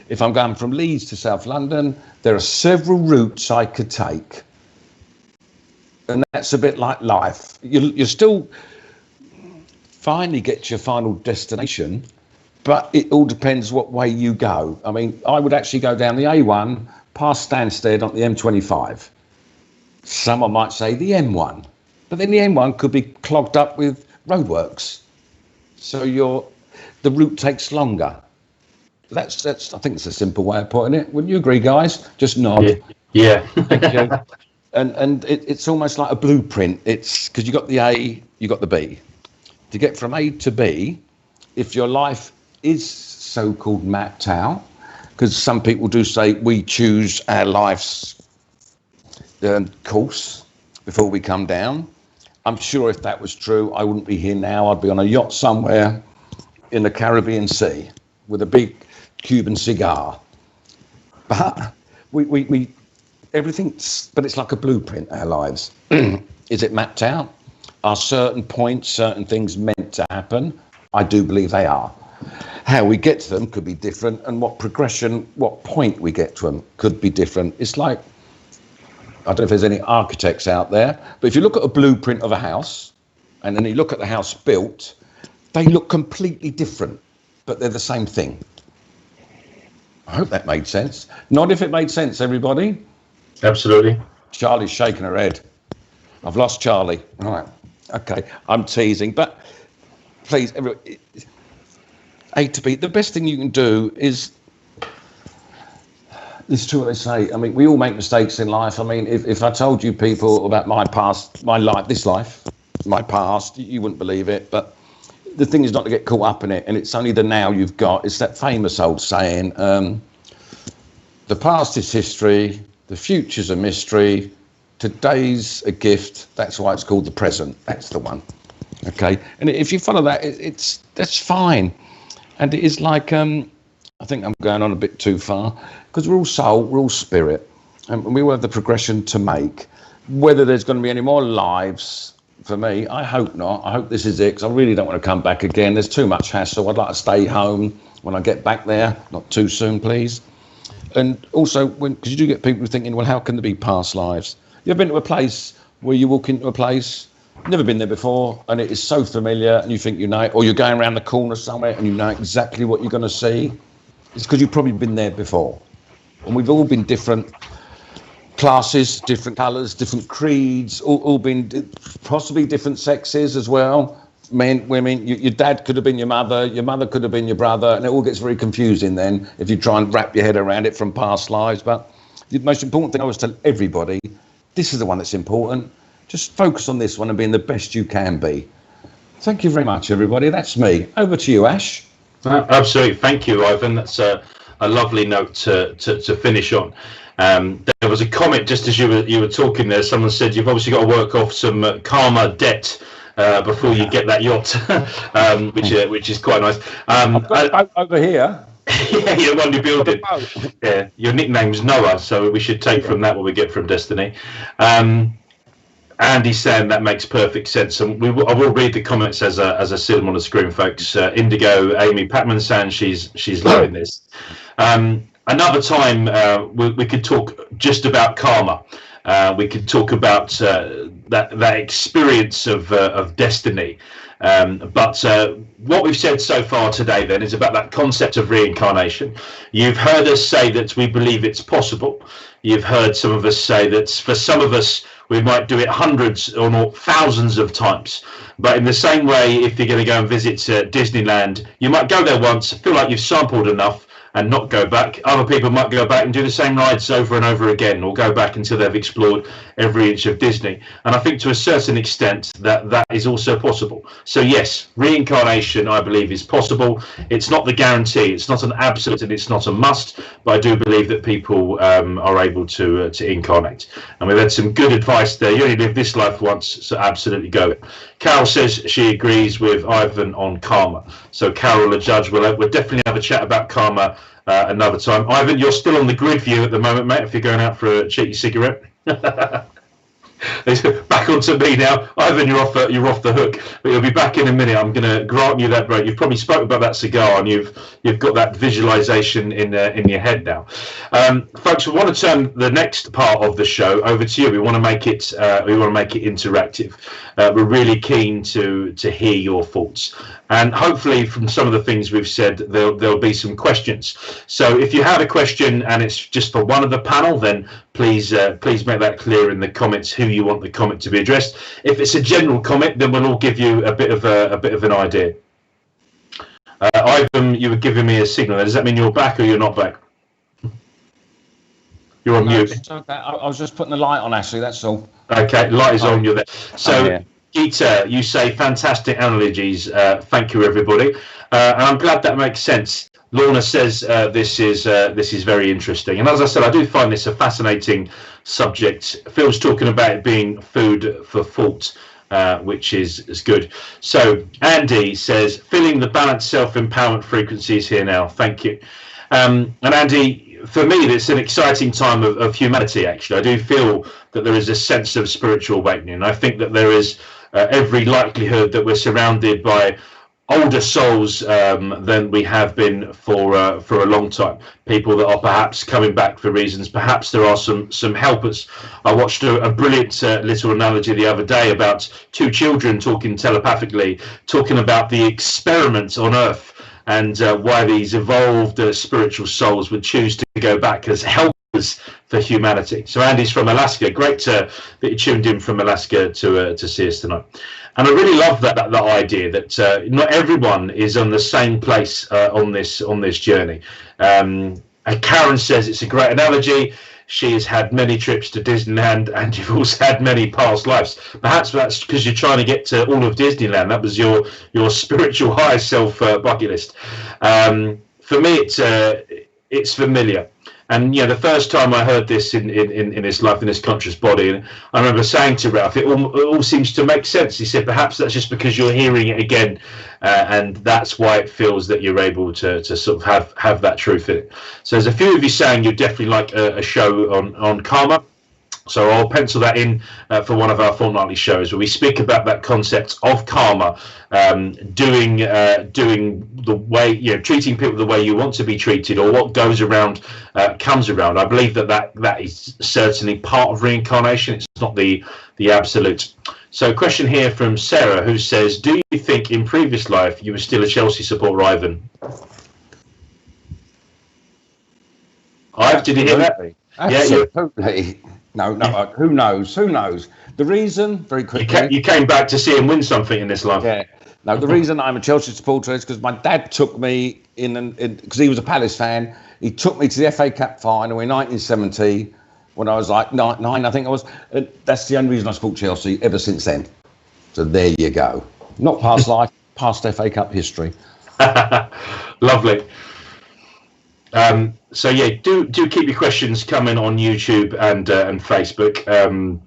S3: If I'm going from Leeds to South London, there are several routes I could take. And that's a bit like life. You still finally get to your final destination, but it all depends what way you go. I mean, I would actually go down the A1 past Stansted on the M25. Someone might say the M1, but then the M1 could be clogged up with roadworks, so the route takes longer. That's I think it's a simple way of putting it. Wouldn't you agree, guys? Just nod.
S1: Yeah.
S3: Thank you. And it's almost like a blueprint. It's because you got the A, you got the B. To get from A to B, if your life is so-called mapped out, because some people do say we choose our life's course before we come down. I'm sure if that was true, I wouldn't be here now. I'd be on a yacht somewhere in the Caribbean Sea with a big Cuban cigar. But we everything's, but it's like a blueprint, our lives. Is it mapped out? Are certain points, certain things meant to happen? I do believe they are. How we get to them could be different, and what progression, what point we get to them could be different. It's like, I don't know if there's any architects out there, but if you look at a blueprint of a house, and then you look at the house built, they look completely different, but they're the same thing. I hope that made sense. Not if it made sense, everybody.
S1: Absolutely.
S3: Charlie's shaking her head. I've lost Charlie. All right. Okay. I'm teasing, but please, A to B. The best thing you can do is, this is true what they say. I mean, we all make mistakes in life. I mean, if I told you people about my past, my life, this life, my past, you wouldn't believe it. But the thing is not to get caught up in it, and it's only the now you've got. It's that famous old saying, the past is history, the future's a mystery, today's a gift. That's why it's called the present. That's the one. Okay, and if you follow that, that's fine. And it is like, I think I'm going on a bit too far, because we're all soul, we're all spirit, and we all have the progression to make. Whether there's going to be any more lives, for me, I hope not. I hope this is it, because I really don't want to come back again. There's too much hassle. I'd like to stay home when I get back there. Not too soon, please. And also, because you do get people thinking, well, how can there be past lives? You ever been to a place where you walk into a place, never been there before, and it is so familiar, and you think you know it, or you're going around the corner somewhere and you know exactly what you're going to see? It's because you've probably been there before. And we've all been different classes, different colours, different creeds, all been possibly different sexes as well. Men, women, your dad could have been your mother could have been your brother, and it all gets very confusing then if you try and wrap your head around it from past lives. But the most important thing I always tell everybody, this is the one that's important. Just focus on this one and being the best you can be. Thank you very much, everybody. That's me. Over to you, Ash.
S1: Absolutely. Thank you, Ivan. That's a lovely note to finish on. There was a comment just as you were talking there. Someone said you've obviously got to work off some karma debt before you get that yacht, which is quite nice.
S3: Over here.
S1: Yeah, you're on your building. Yeah, your nickname's Noah, so we should take from that what we get from Destiny. Andy's saying that makes perfect sense, and I will read the comments as I see them on the screen, folks. Indigo Amy Patman saying she's loving this. Another time we could talk just about karma. We could talk about that experience of destiny. But what we've said so far today then is about that concept of reincarnation. You've heard us say that we believe it's possible. You've heard some of us say that for some of us we might do it hundreds or not thousands of times. But in the same way, if you're going to go and visit Disneyland, you might go there once, feel like you've sampled enough and not go back. Other people might go back and do the same rides over and over again, or go back until they've explored every inch of Disney. And I think to a certain extent that is also possible. So yes, reincarnation, I believe, is possible. It's not the guarantee, it's not an absolute, and it's not a must, but I do believe that people are able to incarnate. And we've had some good advice there. You only live this life once, so absolutely go. Carol says she agrees with Ivan on karma. So Carol, the judge, we'll definitely have a chat about karma another time. Ivan, you're still on the grid view at the moment, mate, if you're going out for a cheeky cigarette. Back onto me now, Ivan. You're off the hook, but you'll be back in a minute. I'm going to grant you that break. You've probably spoken about that cigar, and you've got that visualization in your head now, folks. We want to turn the next part of the show over to you. We want to make it interactive. We're really keen to hear your thoughts, and hopefully from some of the things we've said, there'll be some questions. So if you have a question and it's just for one of the panel, then please make that clear in the comments who you want the comment to be addressed. If it's a general comment, then we'll all give you a bit of an idea. Ivan, you were giving me a signal. Does that mean you're back or you're not back? You're on mute.
S3: It's okay. I was just putting the light on, Ashley, that's all.
S1: Okay, light is on, you're there. So, Geeta, you say fantastic analogies. Thank you, everybody. And I'm glad that makes sense. Lorna says this is very interesting. And as I said, I do find this a fascinating subject. Phil's talking about it being food for thought, which is good. So Andy says, feeling the balanced self-empowerment frequencies here now. Thank you. And Andy, for me, it's an exciting time of humanity, actually. I do feel that there is a sense of spiritual awakening. I think that there is every likelihood that we're surrounded by older souls than we have been for a long time. People that are perhaps coming back for reasons. Perhaps there are some helpers. I watched a brilliant little analogy the other day about two children talking telepathically, talking about the experiment on Earth and why these evolved spiritual souls would choose to go back as helpers for humanity. So Andy's from Alaska. Great that you tuned in from Alaska to see us tonight. And I really love that idea that not everyone is on the same place on this journey. And Karen says it's a great analogy. She has had many trips to Disneyland, and you've also had many past lives. Perhaps that's because you're trying to get to all of Disneyland. That was your spiritual higher self bucket list. For me, it's familiar. And the first time I heard this in this life, in this conscious body, and I remember saying to Ralph, it all seems to make sense. He said, perhaps that's just because you're hearing it again, and that's why it feels that you're able to sort of have that truth in it. So there's a few of you saying you'd definitely like a show on karma. So I'll pencil that in for one of our fortnightly shows where we speak about that concept of karma, doing the way, treating people the way you want to be treated, or what goes around comes around. I believe that is certainly part of reincarnation. It's not the absolute. So a question here from Sarah, who says, do you think in previous life you were still a Chelsea supporter, Ivan? Ivan, did you hear that?
S3: Absolutely. Yeah, No, who knows? The reason, very quickly...
S1: You came back to see him win something in this life.
S3: Yeah. No, the reason I'm a Chelsea supporter is because my dad took me because he was a Palace fan. He took me to the FA Cup final in 1970 when I was like nine, I think I was. And that's the only reason I support Chelsea ever since then. So there you go. Not past life, past FA Cup history.
S1: Lovely. So yeah, do keep your questions coming on YouTube and Facebook.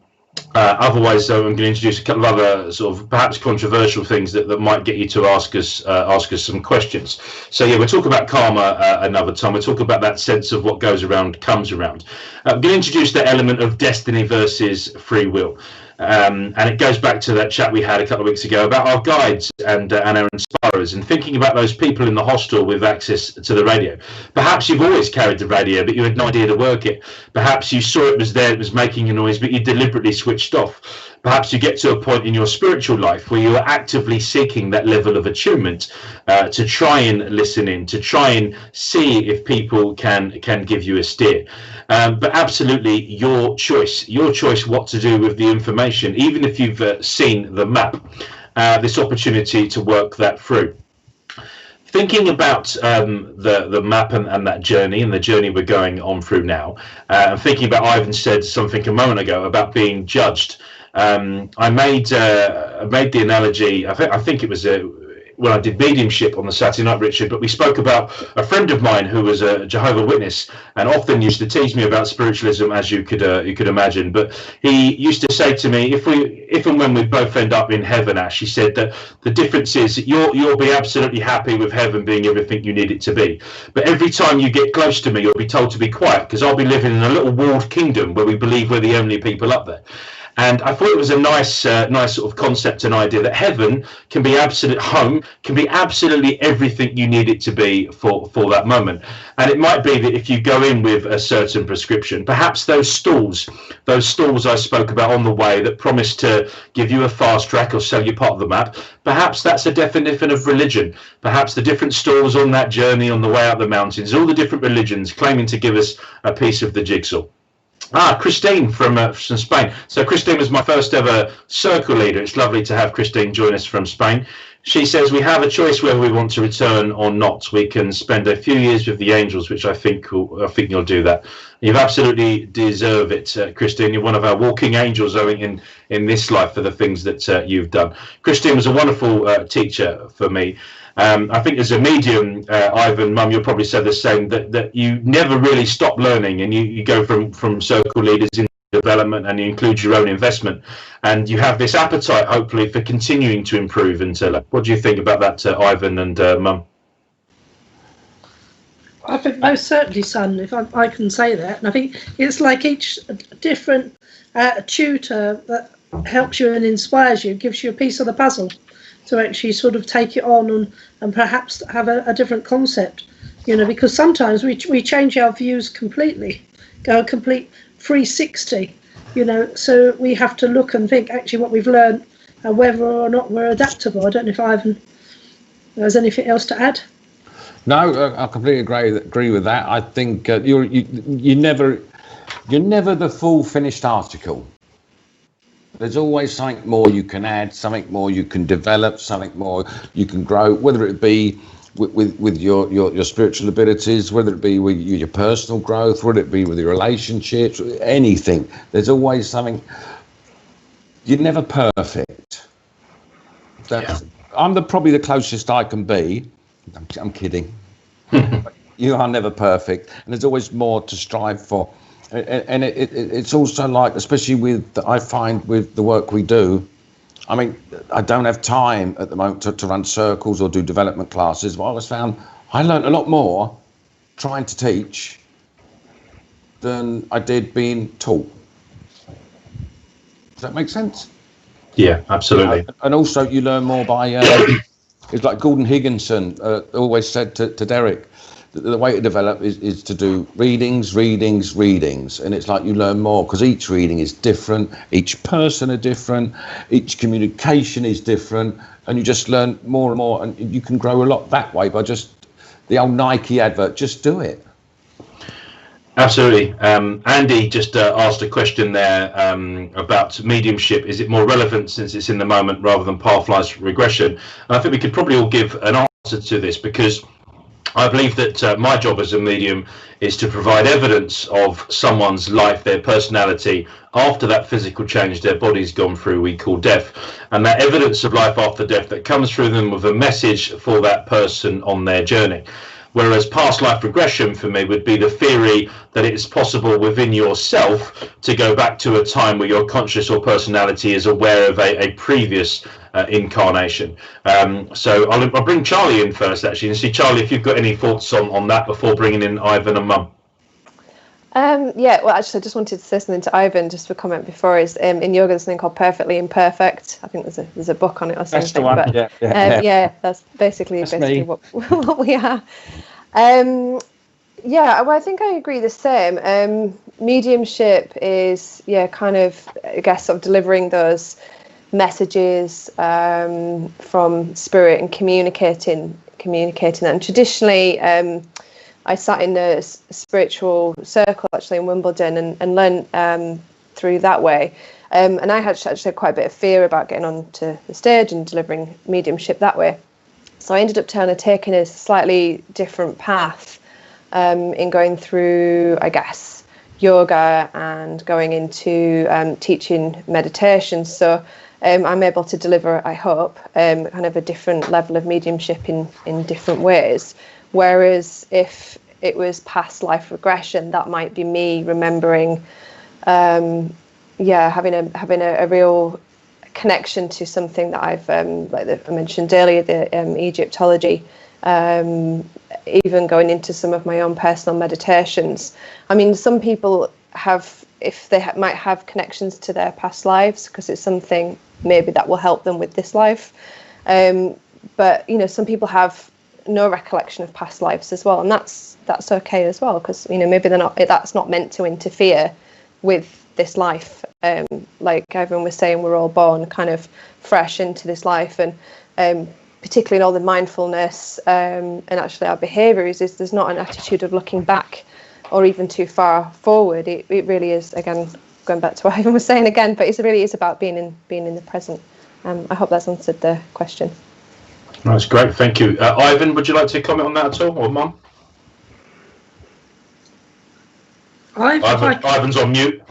S1: Otherwise, I'm going to introduce a couple of other sort of perhaps controversial things that might get you to ask us some questions. So yeah, we'll talk about karma another time. We'll talk about that sense of what goes around comes around. I'm going to introduce the element of destiny versus free will. And it goes back to that chat we had a couple of weeks ago about our guides and our inspirers, and thinking about those people in the hostel with access to the radio. Perhaps you've always carried the radio, but you had no idea to work it. Perhaps you saw it was there, it was making a noise, but you deliberately switched off. Perhaps you get to a point in your spiritual life where you are actively seeking that level of attunement to try and listen in, to try and see if people can give you a steer. But absolutely your choice what to do with the information, even if you've seen the map, this opportunity to work that through. Thinking about the map and that journey and the journey we're going on through now, and thinking about Ivan said something a moment ago about being judged. I made the analogy, I think it was when I did mediumship on the Saturday night, Richard, but we spoke about a friend of mine who was a Jehovah's Witness and often used to tease me about spiritualism, as you could imagine. But he used to say to me, if and when we both end up in heaven, Ash, he said that the difference is that you'll be absolutely happy with heaven being everything you need it to be. But every time you get close to me, you'll be told to be quiet, because I'll be living in a little walled kingdom where we believe we're the only people up there. And I thought it was a nice sort of concept and idea that heaven can be absolute home, can be absolutely everything you need it to be for that moment. And it might be that if you go in with a certain prescription, perhaps those stalls I spoke about on the way that promise to give you a fast track or sell you part of the map, perhaps that's a definition of religion. Perhaps the different stalls on that journey on the way up the mountains, all the different religions claiming to give us a piece of the jigsaw. Christine from Spain. So Christine was my first ever circle leader. It's lovely to have Christine join us from Spain. She says we have a choice whether we want to return or not. We can spend a few years with the angels, which I think you'll do that. You absolutely deserve it, Christine. You're one of our walking angels, in this life for the things that you've done. Christine was a wonderful teacher for me. I think as a medium, Ivan, Mum, you'll probably say the same, that you never really stop learning, and you go from circle leaders in development, and you include your own investment, and you have this appetite, hopefully, for continuing to improve. And what do you think about that, Ivan and Mum?
S2: I think most certainly, son, if I can say that. And I think it's like each different tutor that helps you and inspires you, gives you a piece of the puzzle to actually sort of take it on and perhaps have a different concept, because sometimes we change our views completely, go a complete 360, so we have to look and think actually what we've learned and whether or not we're adaptable. I don't know if Ivan has anything else to add.
S3: No, I completely agree with that. I think you're never the full finished article. There's always something more you can add, something more you can develop, something more you can grow, whether it be with your spiritual abilities, whether it be with your personal growth, whether it be with your relationships, anything. There's always something. You're never perfect. I'm probably the closest I can be. I'm kidding. You are never perfect, and there's always more to strive for. And it's also like, especially I find with the work we do, I mean, I don't have time at the moment to run circles or do development classes, but I always found I learned a lot more trying to teach than I did being taught. Does that make sense?
S1: Yeah, absolutely.
S3: And also you learn more by, it's like Gordon Higginson always said to Derek, the way to develop is to do readings, and it's like you learn more because each reading is different, each person are different, each communication is different, and you just learn more and more, and you can grow a lot that way by just the old Nike advert, just do it.
S1: Absolutely. Andy just asked a question there about mediumship. Is it more relevant since it's in the moment rather than past life regression? And I think we could probably all give an answer to this, because I believe that my job as a medium is to provide evidence of someone's life, their personality, after that physical change their body's gone through, we call death. And that evidence of life after death that comes through them with a message for that person on their journey. Whereas past life regression for me would be the theory that it's possible within yourself to go back to a time where your conscious or personality is aware of a previous incarnation. So I'll bring Charlie in first, actually, and see, Charlie, if you've got any thoughts on that before bringing in Ivan and Mum.
S4: Yeah, well, actually, I just wanted to say something to Ivan just for comment before. Is in yoga there's something called Perfectly Imperfect. I think there's a book on it or something.
S3: That's the one.
S4: But, yeah, that's basically what we are. Yeah, well, I think I agree the same. Mediumship is, kind of, I guess, sort of delivering those messages from spirit and communicating that. And traditionally, I sat in a spiritual circle actually in Wimbledon and learned through that way. And I had actually quite a bit of fear about getting onto the stage and delivering mediumship that way. So I ended up taking a slightly different path in going through, I guess, yoga and going into teaching meditation. So I'm able to deliver, I hope, kind of a different level of mediumship in different ways. Whereas if it was past life regression, that might be me remembering, having a real connection to something that I've, I mentioned earlier, the Egyptology, even going into some of my own personal meditations. I mean, some people have if they might have connections to their past lives, because it's something maybe that will help them with this life. But some people have no recollection of past lives as well, and that's okay as well, because maybe that's not meant to interfere with this life. Like everyone was saying, we're all born kind of fresh into this life, and particularly in all the mindfulness and actually our behaviours, is there's not an attitude of looking back or even too far forward. It really is, again, going back to what Ivan was saying again, but it really is about being in the present. I hope that's answered the question.
S1: That's great, thank you. Ivan, would you like to comment on that at all, or Mum? Ivan's on mute.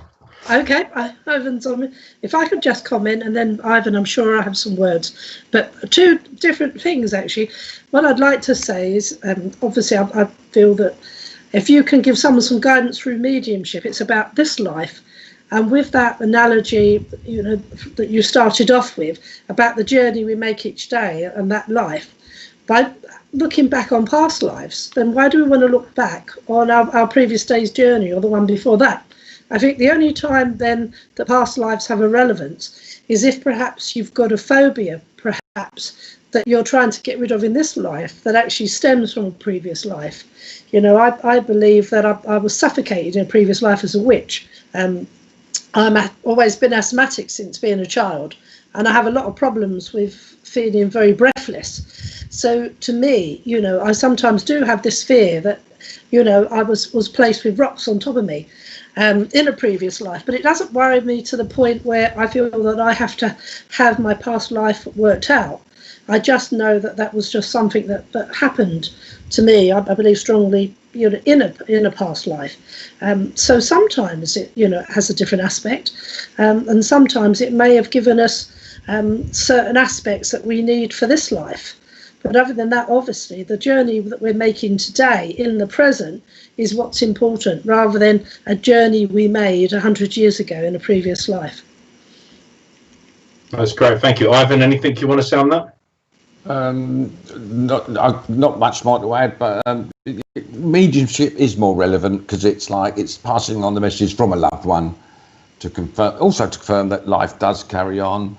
S2: Okay, Ivan's on mute. If I could just comment, and then Ivan, I'm sure I have some words. But two different things, actually. What I'd like to say is, obviously, I feel that if you can give someone some guidance through mediumship, it's about this life. And with that analogy, that you started off with, about the journey we make each day and that life, by looking back on past lives, then why do we want to look back on our previous day's journey or the one before that? I think the only time then that past lives have a relevance is if perhaps you've got a phobia, perhaps, that you're trying to get rid of in this life that actually stems from a previous life. I believe that I was suffocated in a previous life as a witch. I've always been asthmatic since being a child, and I have a lot of problems with feeling very breathless. So to me, I sometimes do have this fear that, I was placed with rocks on top of me in a previous life, but it doesn't worry me to the point where I feel that I have to have my past life worked out. I just know that was just something that happened to me. I believe strongly, in a past life. So sometimes it, has a different aspect, and sometimes it may have given us certain aspects that we need for this life. But other than that, obviously, the journey that we're making today in the present is what's important, rather than a journey we made 100 years ago in a previous life.
S1: That's great, thank you. Ivan, anything you want to say on that?
S3: Not much more to add, but mediumship is more relevant because it's passing on the message from a loved one to confirm that life does carry on.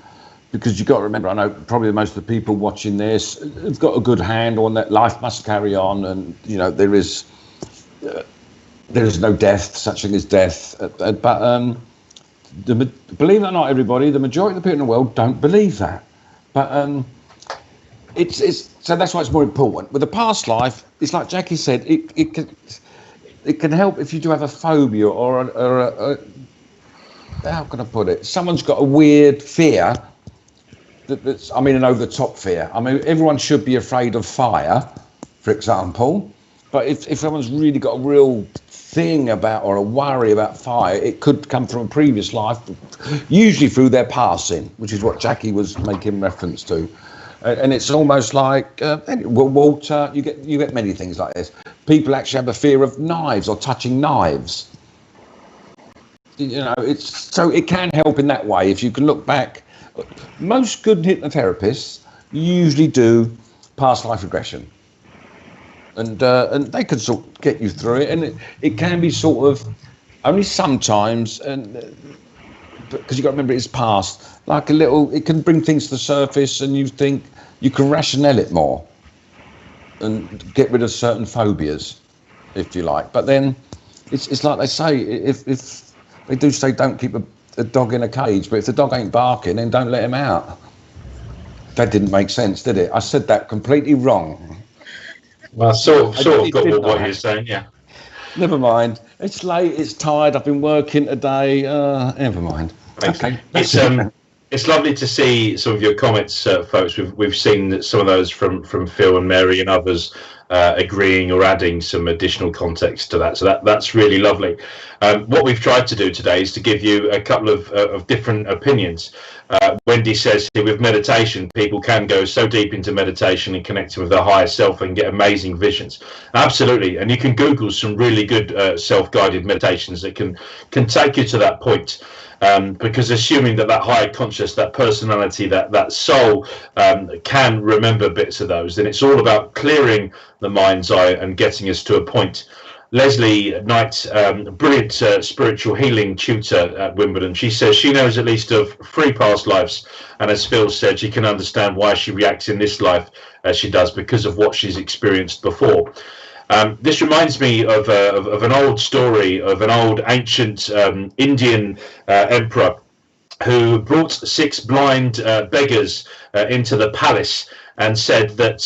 S3: Because you've got to remember, I know probably most of the people watching this have got a good handle on that life must carry on, and there is no death, such thing as death. But believe it or not, everybody, the majority of the people in the world don't believe that. But so that's why it's more important. With the past life, it's like Jackie said, it can help if you do have a phobia or a how can I put it? Someone's got a weird fear. That's an over-the-top fear. Everyone should be afraid of fire, for example. But if someone's really got a real thing about or a worry about fire, it could come from a previous life, usually through their passing, which is what Jackie was making reference to. And it's almost like water. You get many things like this. People actually have a fear of knives or touching knives. So it can help in that way if you can look back. Most good hypnotherapists usually do past life regression, and they can sort of get you through it, and it can be sort of only sometimes, and because you've got to remember it's past, like it can bring things to the surface, and you think you can rationale it more and get rid of certain phobias, if you like. But then it's like they say, if they do say don't keep a dog in a cage, but if the dog ain't barking, then don't let him out. That didn't make sense, did it? I said that completely wrong.
S1: Well, sort of got what you're saying, yeah.
S3: Never mind. It's late, it's tired, I've been working today. Never mind.
S1: Thanks.
S3: Okay.
S1: It's lovely to see some of your comments, folks. We've seen that some of those from Phil and Mary and others agreeing or adding some additional context to that. So that's really lovely. What we've tried to do today is to give you a couple of different opinions. Wendy says here, with meditation, people can go so deep into meditation and connecting with their higher self and get amazing visions. Absolutely. And you can Google some really good self-guided meditations that can take you to that point. Because assuming that higher conscious, that personality, that soul can remember bits of those, then it's all about clearing the mind's eye and getting us to a point Leslie Knight, brilliant spiritual healing tutor at Wimbledon. She says she knows at least of 3 past lives, and as Phil said, she can understand why she reacts in this life as she does because of what she's experienced before. This reminds me of an old story of an old ancient Indian emperor who brought 6 blind beggars into the palace and said that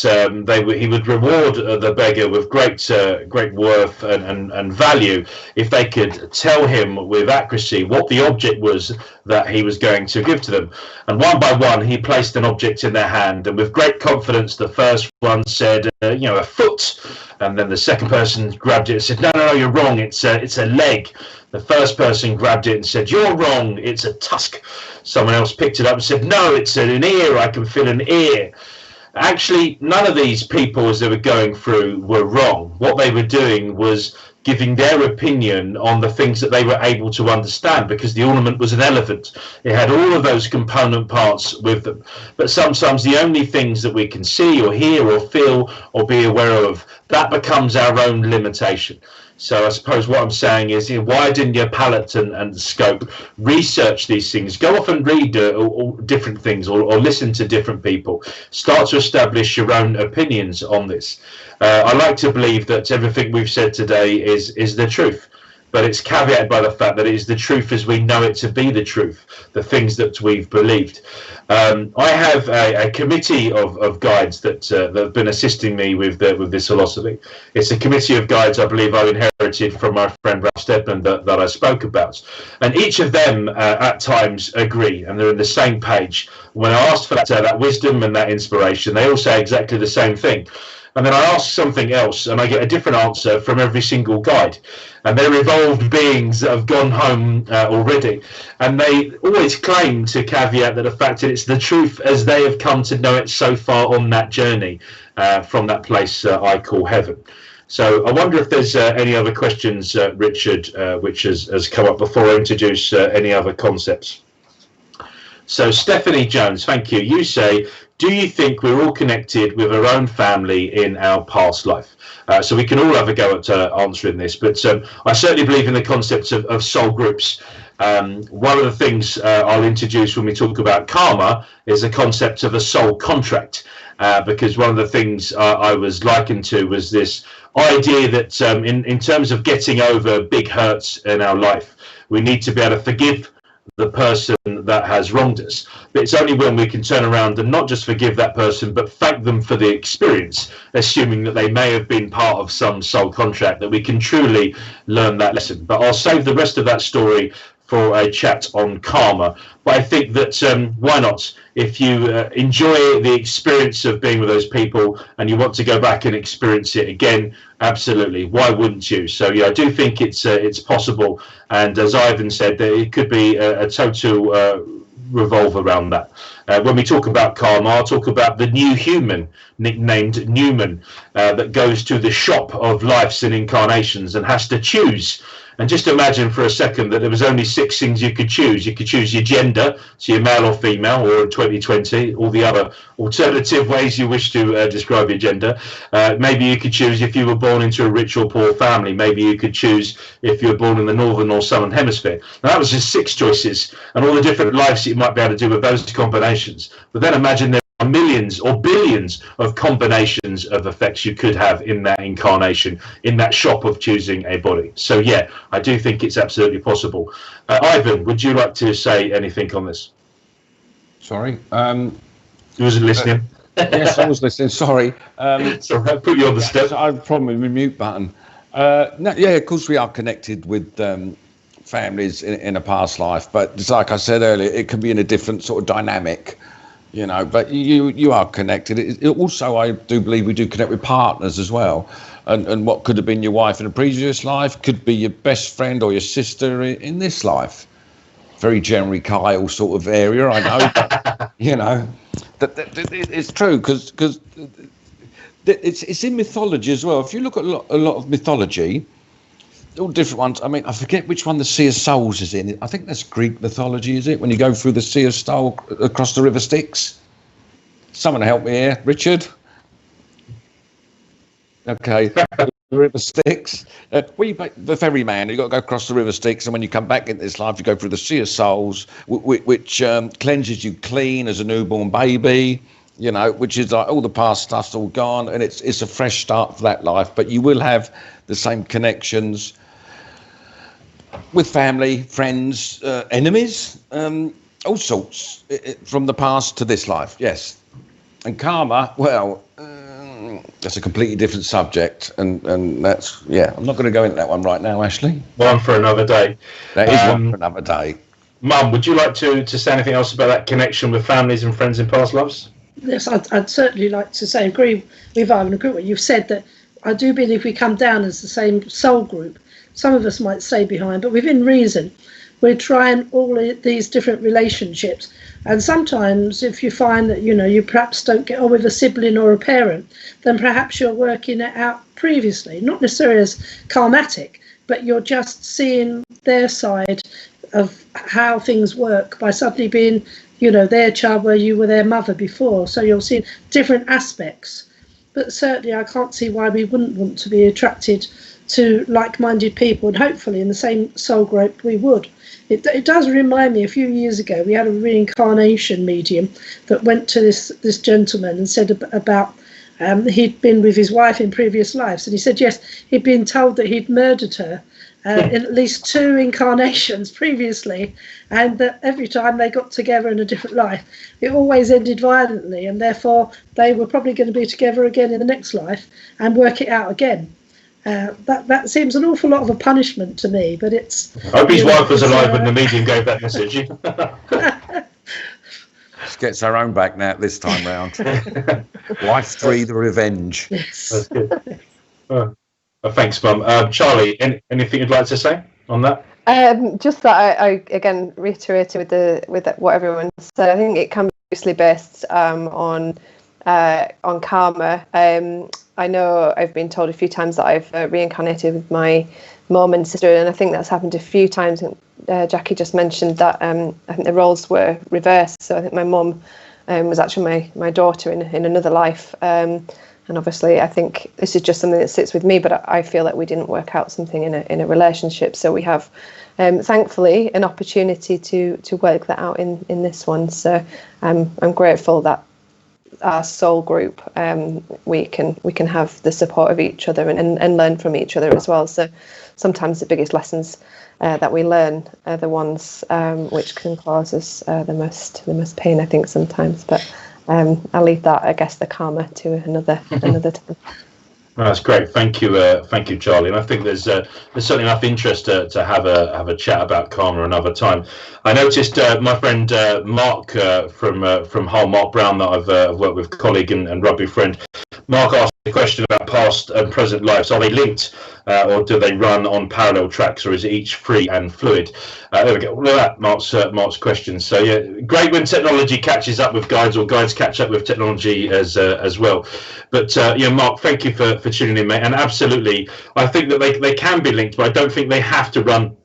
S1: he would reward the beggar with great worth and value if they could tell him with accuracy what the object was that he was going to give to them. And one by one, he placed an object in their hand, and with great confidence, the first one said, a foot. And then the second person grabbed it and said, no, you're wrong. It's a leg. The first person grabbed it and said, you're wrong. It's a tusk. Someone else picked it up and said, no, it's an ear. I can feel an ear. Actually, none of these people, as they were going through, were wrong. What they were doing was giving their opinion on the things that they were able to understand, because the ornament was an elephant. It had all of those component parts with them. But sometimes the only things that we can see or hear or feel or be aware of, that becomes our own limitation. So I suppose what I'm saying is, widen your palette and scope, research these things, go off and read different things or listen to different people, start to establish your own opinions on this. I like to believe that everything we've said today is the truth, but it's caveated by the fact that it is the truth as we know it to be the truth, the things that we've believed. I have a committee of guides that have been assisting me with this philosophy. It's a committee of guides I believe I inherited from my friend Ralph Steadman that I spoke about. And each of them at times agree, and they're on the same page. When I asked for that wisdom and that inspiration, they all say exactly the same thing. And then I ask something else, and I get a different answer from every single guide. And they're evolved beings that have gone home already. And they always claim to caveat that the fact that it's the truth as they have come to know it so far on that journey from that place I call heaven. So I wonder if there's any other questions, Richard, which has come up before I introduce any other concepts. So Stephanie Jones, thank you. You say, do you think we're all connected with our own family in our past life? So we can all have a go at answering this, but I certainly believe in the concept of soul groups. One of the things I'll introduce when we talk about karma is the concept of a soul contract, because one of the things I was likened to was this idea that in terms of getting over big hurts in our life, we need to be able to forgive the person that has wronged us. But it's only when we can turn around and not just forgive that person, but thank them for the experience, assuming that they may have been part of some soul contract, that we can truly learn that lesson. But I'll save the rest of that story for a chat on karma. But I think that why not? If you enjoy the experience of being with those people and you want to go back and experience it again, absolutely, why wouldn't you? So yeah, I do think it's possible, and as Ivan said, that it could be a total revolve around that. When we talk about karma, I'll talk about the new human, nicknamed Newman, that goes to the shop of lives and incarnations and has to choose. And just imagine for a second that there was only 6 things you could choose. You could choose your gender, so you're male or female, or in 2020, all the other alternative ways you wish to describe your gender. Maybe you could choose if you were born into a rich or poor family. Maybe you could choose if you were born in the northern or southern hemisphere. Now that was just 6 choices, and all the different lives that you might be able to do with those combinations. But then imagine there are millions or billions of combinations of effects you could have in that incarnation, in that shop of choosing a body. So yeah, I do think it's absolutely possible. Ivan, would you like to say anything on this?
S3: Sorry.
S1: You wasn't listening?
S3: Yes, I was listening. Sorry.
S1: Sorry, I put you on the step.
S3: I have a problem with my mute button. No, yeah, of course we are connected with families in a past life, but just like I said earlier, it can be in a different sort of dynamic. You know, but you are connected. Also, I do believe we do connect with partners as well. And what could have been your wife in a previous life could be your best friend or your sister in this life. Very Jeremy Kyle sort of area, I know. But, you know, it's true because it's in mythology as well. If you look at a lot of mythology, all different ones. I mean, I forget which one the Sea of Souls is in. I think that's Greek mythology, is it? When you go through the Sea of Souls across the River Styx. Someone help me here, Richard. Okay. The River Styx. The ferryman, you've got to go across the River Styx, and when you come back into this life, you go through the Sea of Souls, which cleanses you clean as a newborn baby, you know, which is like all the past stuff's all gone, and it's a fresh start for that life. But you will have the same connections with family, friends, enemies, all sorts, from the past to this life, yes. And karma, well, that's a completely different subject, and that's, yeah, I'm not going to go into that one right now, Ashley.
S1: One for another day.
S3: That is one for another day.
S1: Mum, would you like to say anything else about that connection with families and friends in past lives?
S2: Yes, I'd certainly like to say, agree with Ivan, agree with what you've said, that I do believe we come down as the same soul group. Some of us might stay behind, but within reason, we're trying all these different relationships. And sometimes if you find that, you know, you perhaps don't get on with a sibling or a parent, then perhaps you're working it out previously, not necessarily as karmatic, but you're just seeing their side of how things work by suddenly being, you know, their child where you were their mother before. So you're seeing different aspects. But certainly I can't see why we wouldn't want to be attracted to like-minded people, and hopefully in the same soul group we would. It does remind me, a few years ago we had a reincarnation medium that went to this gentleman and said about he'd been with his wife in previous lives, and he said yes, he'd been told that he'd murdered her in at least 2 incarnations previously, and that every time they got together in a different life it always ended violently, and therefore they were probably going to be together again in the next life and work it out again. That seems an awful lot of a punishment to me, but it's...
S1: I hope his wife was alive when the medium gave that message.
S3: She gets her own back now this time round. Wife 3, the revenge.
S2: Yes.
S1: That's good. Thanks, Mum. Charlie, anything you'd like to say on that?
S4: Just that I again reiterated with what everyone said. I think it can be loosely based on karma. I know I've been told a few times that I've reincarnated with my mum and sister, and I think that's happened a few times. Jackie just mentioned that I think the roles were reversed. So I think my mum was actually my daughter in another life. And obviously, I think this is just something that sits with me, but I feel that we didn't work out something in a relationship. So we have, thankfully, an opportunity to work that out in this one. So I'm grateful that our soul group, we can have the support of each other and learn from each other as well. So sometimes the biggest lessons that we learn are the ones which can cause us the most pain, I think, sometimes. But I'll leave that, I guess, the karma to another time.
S1: No, that's great. Thank you, Charlie. And I think there's certainly enough interest to have a chat about karma another time. I noticed my friend Mark from Hull, Mark Brown, that I've worked with, colleague and rugby friend. Mark asked a question about past and present lives. Are they linked, or do they run on parallel tracks, or is each free and fluid? There we go. Look at that, Mark's question. So yeah, great when technology catches up with guides, or guides catch up with technology as well. But yeah, Mark, thank you for tuning in, mate. And absolutely, I think that they can be linked, but I don't think they have to run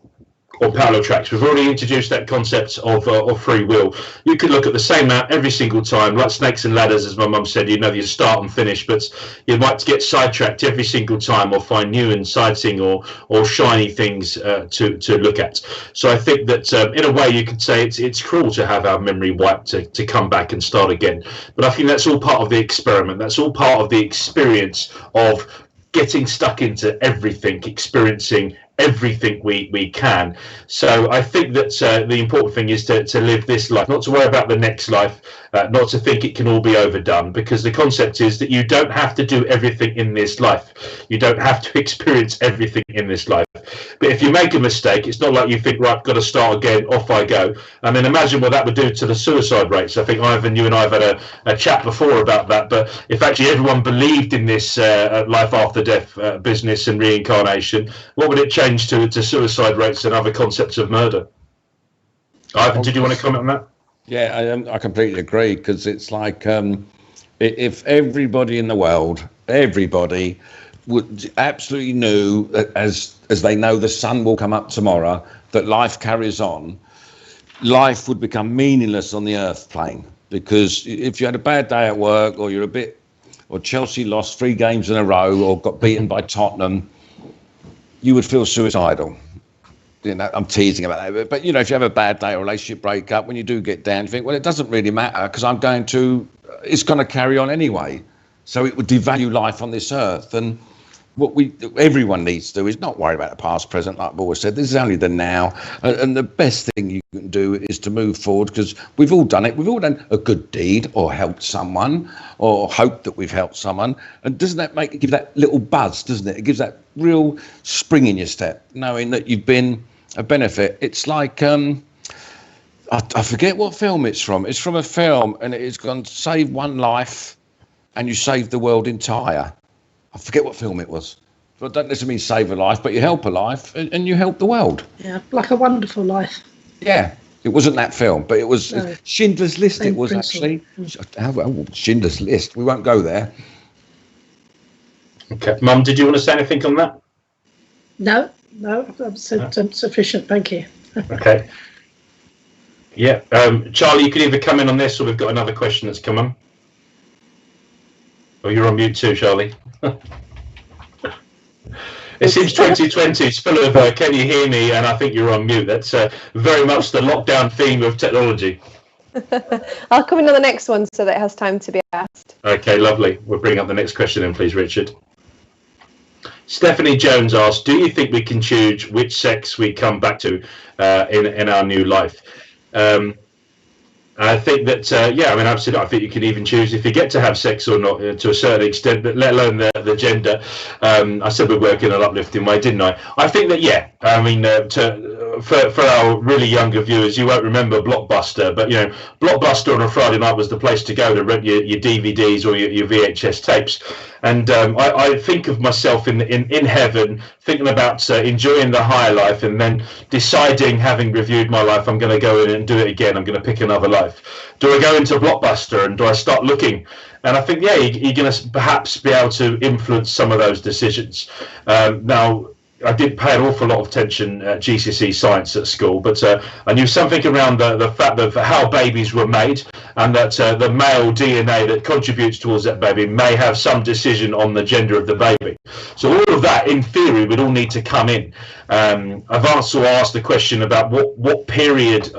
S1: on parallel tracks. We've already introduced that concept of free will. You could look at the same map every single time, like snakes and ladders, as my mum said. You know, you start and finish, but you might get sidetracked every single time, or find new and exciting or shiny things to look at. So I think that in a way you could say it's cruel to have our memory wiped to come back and start again. But I think that's all part of the experiment. That's all part of the experience of getting stuck into everything, experiencing everything we can. So I think that the important thing is to live this life, not to worry about the next life, not to think it can all be overdone, because the concept is that you don't have to do everything in this life. You don't have to experience everything in this life. But if you make a mistake, it's not like you think, right, got to start again, off I go. I mean, imagine what that would do to the suicide rates. I think, Ivan, you and I have had a chat before about that. But if actually everyone believed in this life after death business and reincarnation, what would it change to suicide rates and other concepts of murder? Ivan, did you want to comment on that?
S3: Yeah, I completely agree, because it's like if everybody in the world, everybody would absolutely knew, as they know the sun will come up tomorrow, that life carries on, life would become meaningless on the earth plane. Because if you had a bad day at work, or you're a bit or Chelsea lost 3 games in a row, or got beaten by Tottenham, you would feel suicidal. You know, I'm teasing about that, but you know, if you have a bad day or relationship breakup, when you do get down, you think, well, it doesn't really matter because it's going to carry on anyway. So it would devalue life on this earth. And what everyone needs to do is not worry about the past, present, like I've always said. This is only the now, and the best thing you can do is to move forward, because we've all done it. We've all done a good deed or helped someone, or hoped that we've helped someone. And doesn't that give that little buzz, doesn't it? It gives that real spring in your step, knowing that you've been a benefit. It's like I forget what film it's from. It's from a film, and it's gone save one life, and you save the world entire. I forget what film it was. So it don't necessarily mean save a life, but you help a life and you help the world.
S2: Yeah, like A Wonderful Life.
S3: Yeah, it wasn't that film, but it was Schindler's List. It was
S2: principle.
S3: actually Schindler's List. We won't go there.
S1: Okay, Mum, did you want to say anything on that?
S2: No, I've said sufficient. Thank you.
S1: Okay. Yeah, Charlie, you could either come in on this, or we've got another question that's come on. Oh, you're on mute too, Charlie. It seems 2020 is full of can you hear me, and I think you're on mute. That's very much the lockdown theme of technology.
S4: I'll come in on the next one so that it has time to be asked.
S1: Okay, lovely. We'll bring up the next question then, please, Richard. Stephanie Jones asks, do you think we can choose which sex we come back to in our new life? I think that, yeah, I mean, absolutely. I think you can even choose if you get to have sex or not to a certain extent, but let alone the gender. I said we're working in an uplifting way, didn't I? I think that, yeah, I mean, for our really younger viewers, you won't remember Blockbuster, but, you know, Blockbuster on a Friday night was the place to go to rent your DVDs or your VHS tapes. And I think of myself in heaven, thinking about enjoying the higher life, and then deciding, having reviewed my life, I'm going to go in and do it again. I'm going to pick another life. Do I go into Blockbuster and do I start looking? And I think, yeah, you're going to perhaps be able to influence some of those decisions. Now, I did pay an awful lot of attention at GCSE science at school, but I knew something around the fact of how babies were made, and that the male DNA that contributes towards that baby may have some decision on the gender of the baby. So all of that, in theory, would all need to come in. I've also asked the question about what period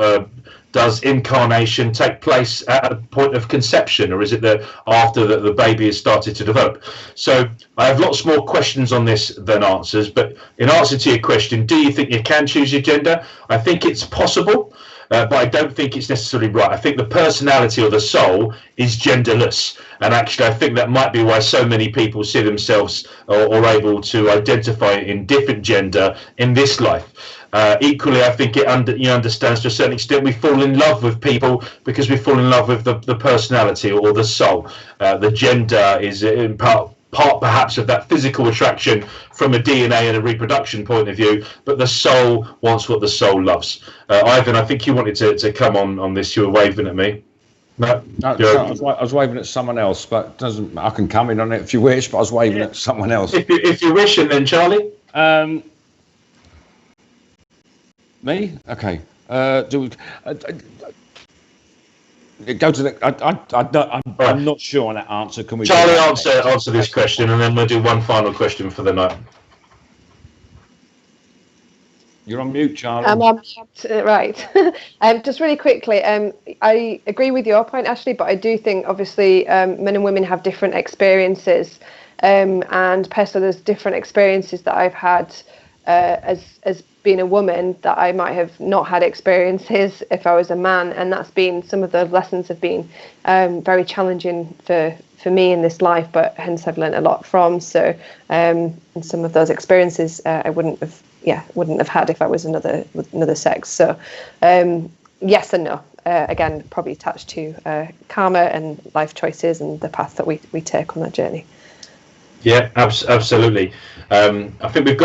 S1: does incarnation take place at a point of conception, or is it after the baby has started to develop? So I have lots more questions on this than answers, but in answer to your question, do you think you can choose your gender? I think it's possible, but I don't think it's necessarily right. I think the personality or the soul is genderless, and actually I think that might be why so many people see themselves or able to identify in different gender in this life. Equally, I think it understands to a certain extent we fall in love with people because we fall in love with the personality or the soul. The gender is in part perhaps of that physical attraction from a DNA and a reproduction point of view, but the soul wants what the soul loves. Ivan, I think you wanted to come on this. You were waving at me. No,
S3: I was waving at someone else, but doesn't. I can come in on it if you wish, but I was waving at someone else.
S1: If you wish, and then Charlie.
S3: Me? Okay. Go to the. I'm not sure on that answer. Can we?
S1: Charlie, answer this question, and then we'll do one final question for the night.
S3: You're on mute, Charlie.
S4: I'm on mute, right. Just really quickly, I agree with your point, Ashley, but I do think obviously men and women have different experiences, and personally, there's different experiences that I've had as being a woman that I might have not had experiences if I was a man, and that's been, some of the lessons have been very challenging for me in this life, but hence I've learned a lot from. So and some of those experiences I wouldn't have had if I was another sex. So yes and no. Again, probably attached to karma and life choices and the path that we take on that journey.
S1: Yeah, absolutely. I think we're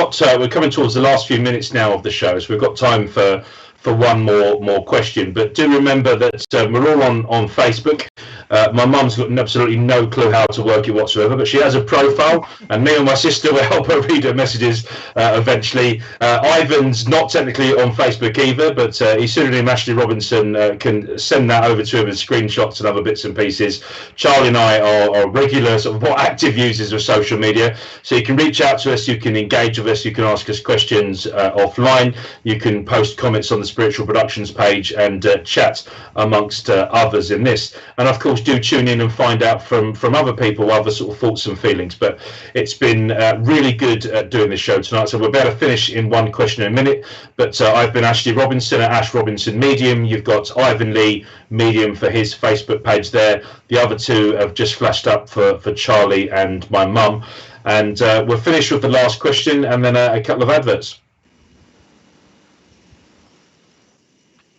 S1: coming towards the last few minutes now of the show, so we've got time for one more question. But do remember that we're all on Facebook. My mum's got absolutely no clue how to work it whatsoever, but she has a profile, and me and my sister will help her read her messages eventually. Ivan's not technically on Facebook either, but his pseudonym Ashley Robinson can send that over to him as screenshots and other bits and pieces. Charlie and I are regular, sort of more active users of social media, so you can reach out to us, you can engage with us, you can ask us questions offline, you can post comments on the Spiritual Productions page and chat amongst others in this. And of course, do tune in and find out from other people other sort of thoughts and feelings. But it's been really good doing this show tonight, so we're about to finish in one question in a minute. But I've been Ashley Robinson at Ash Robinson Medium. You've got Ivan Lee Medium for his Facebook page there. The other two have just flashed up for Charlie and my mum. And we're finished with the last question and then a couple of adverts.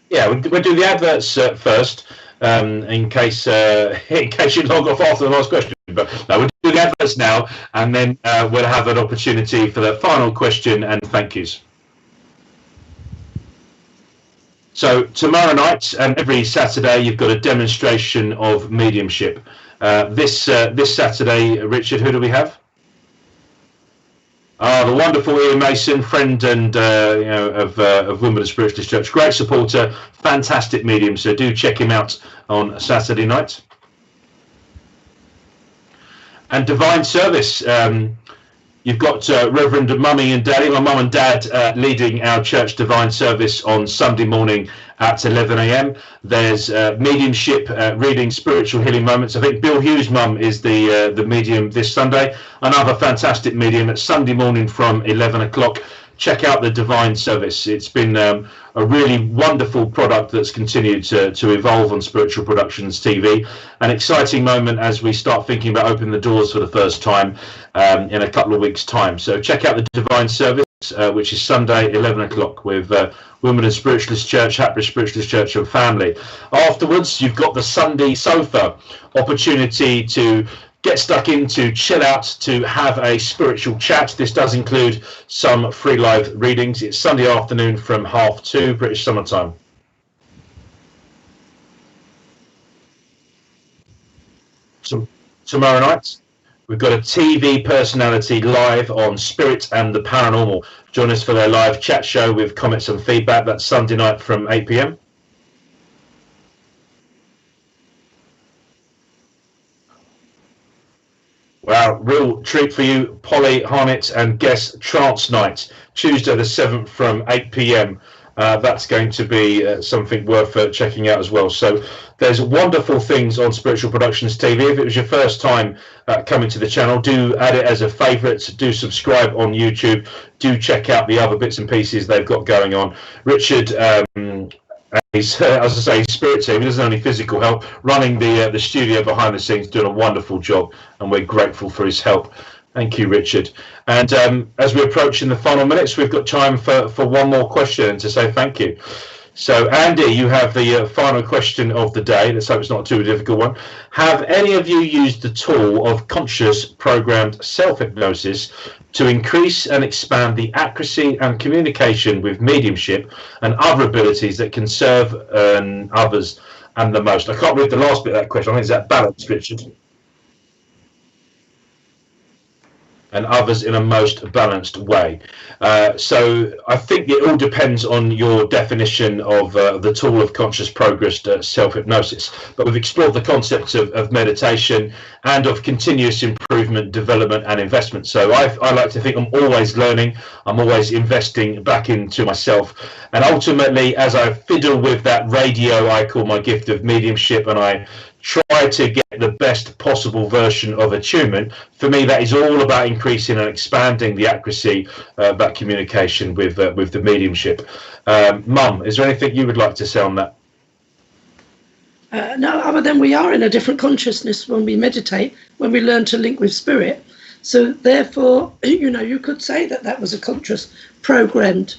S1: Yeah, we'll do the adverts first, in case you log off after the last question. But no, we'll do the adverts now, and then we'll have an opportunity for the final question and thank yous. So tomorrow night and every Saturday, you've got a demonstration of mediumship. This Saturday, Richard, who do we have? The wonderful Ian Mason, friend and of Wimbledon Spiritualist Church, great supporter, fantastic medium. So do check him out on Saturday night. And Divine Service, you've got Reverend Mummy and Daddy, my mum and dad, leading our church Divine Service on Sunday morning at 11 a.m. There's mediumship, reading spiritual healing moments. I think Bill Hughes' mum is the medium this Sunday. Another fantastic medium at Sunday morning from 11 o'clock. Check out the Divine Service. It's been a really wonderful product that's continued to evolve on Spiritual Productions TV. An exciting moment as we start thinking about opening the doors for the first time in a couple of weeks' time. So check out the Divine Service, which is Sunday, 11 o'clock with Wimbledon Spiritualist Church, Hatbridge Spiritualist Church and family. Afterwards, you've got the Sunday Sofa, opportunity to get stuck in, to chill out, to have a spiritual chat. This does include some free live readings. It's Sunday afternoon from 2:30 British Summer Time. So tomorrow night, we've got a TV personality live on Spirit and the Paranormal. Join us for their live chat show with comments and feedback. That's Sunday night from 8 p.m. Wow, real treat for you, Polly Harnett and guest Trance Night, Tuesday the 7th from 8 p.m. That's going to be something worth checking out as well. So there's wonderful things on Spiritual Productions TV. If it was your first time coming to the channel, do add it as a favourite, do subscribe on YouTube, do check out the other bits and pieces they've got going on. Richard, he's, as I say, his spirit team, he doesn't have any physical help, running the studio behind the scenes, doing a wonderful job, and we're grateful for his help. Thank you, Richard. And as we approach in the final minutes, we've got time for one more question to say thank you. So, Andy, you have the final question of the day. Let's hope it's not too difficult one. Have any of you used the tool of conscious programmed self-hypnosis to increase and expand the accuracy and communication with mediumship and other abilities that can serve others and the most? I can't read the last bit of that question. I think it's that balance, Richard. And others in a most balanced way. So I think it all depends on your definition of the tool of conscious progressed self-hypnosis. But we've explored the concepts of meditation and of continuous improvement, development and investment. So I like to think I'm always learning, I'm always investing back into myself. And ultimately, as I fiddle with that radio I call my gift of mediumship, and I try to get the best possible version of attunement, for me that is all about increasing and expanding the accuracy of that communication with the mediumship. Mum, is there anything you would like to say on that?
S2: No, other than we are in a different consciousness when we meditate, when we learn to link with spirit. So therefore, you could say that was a conscious programmed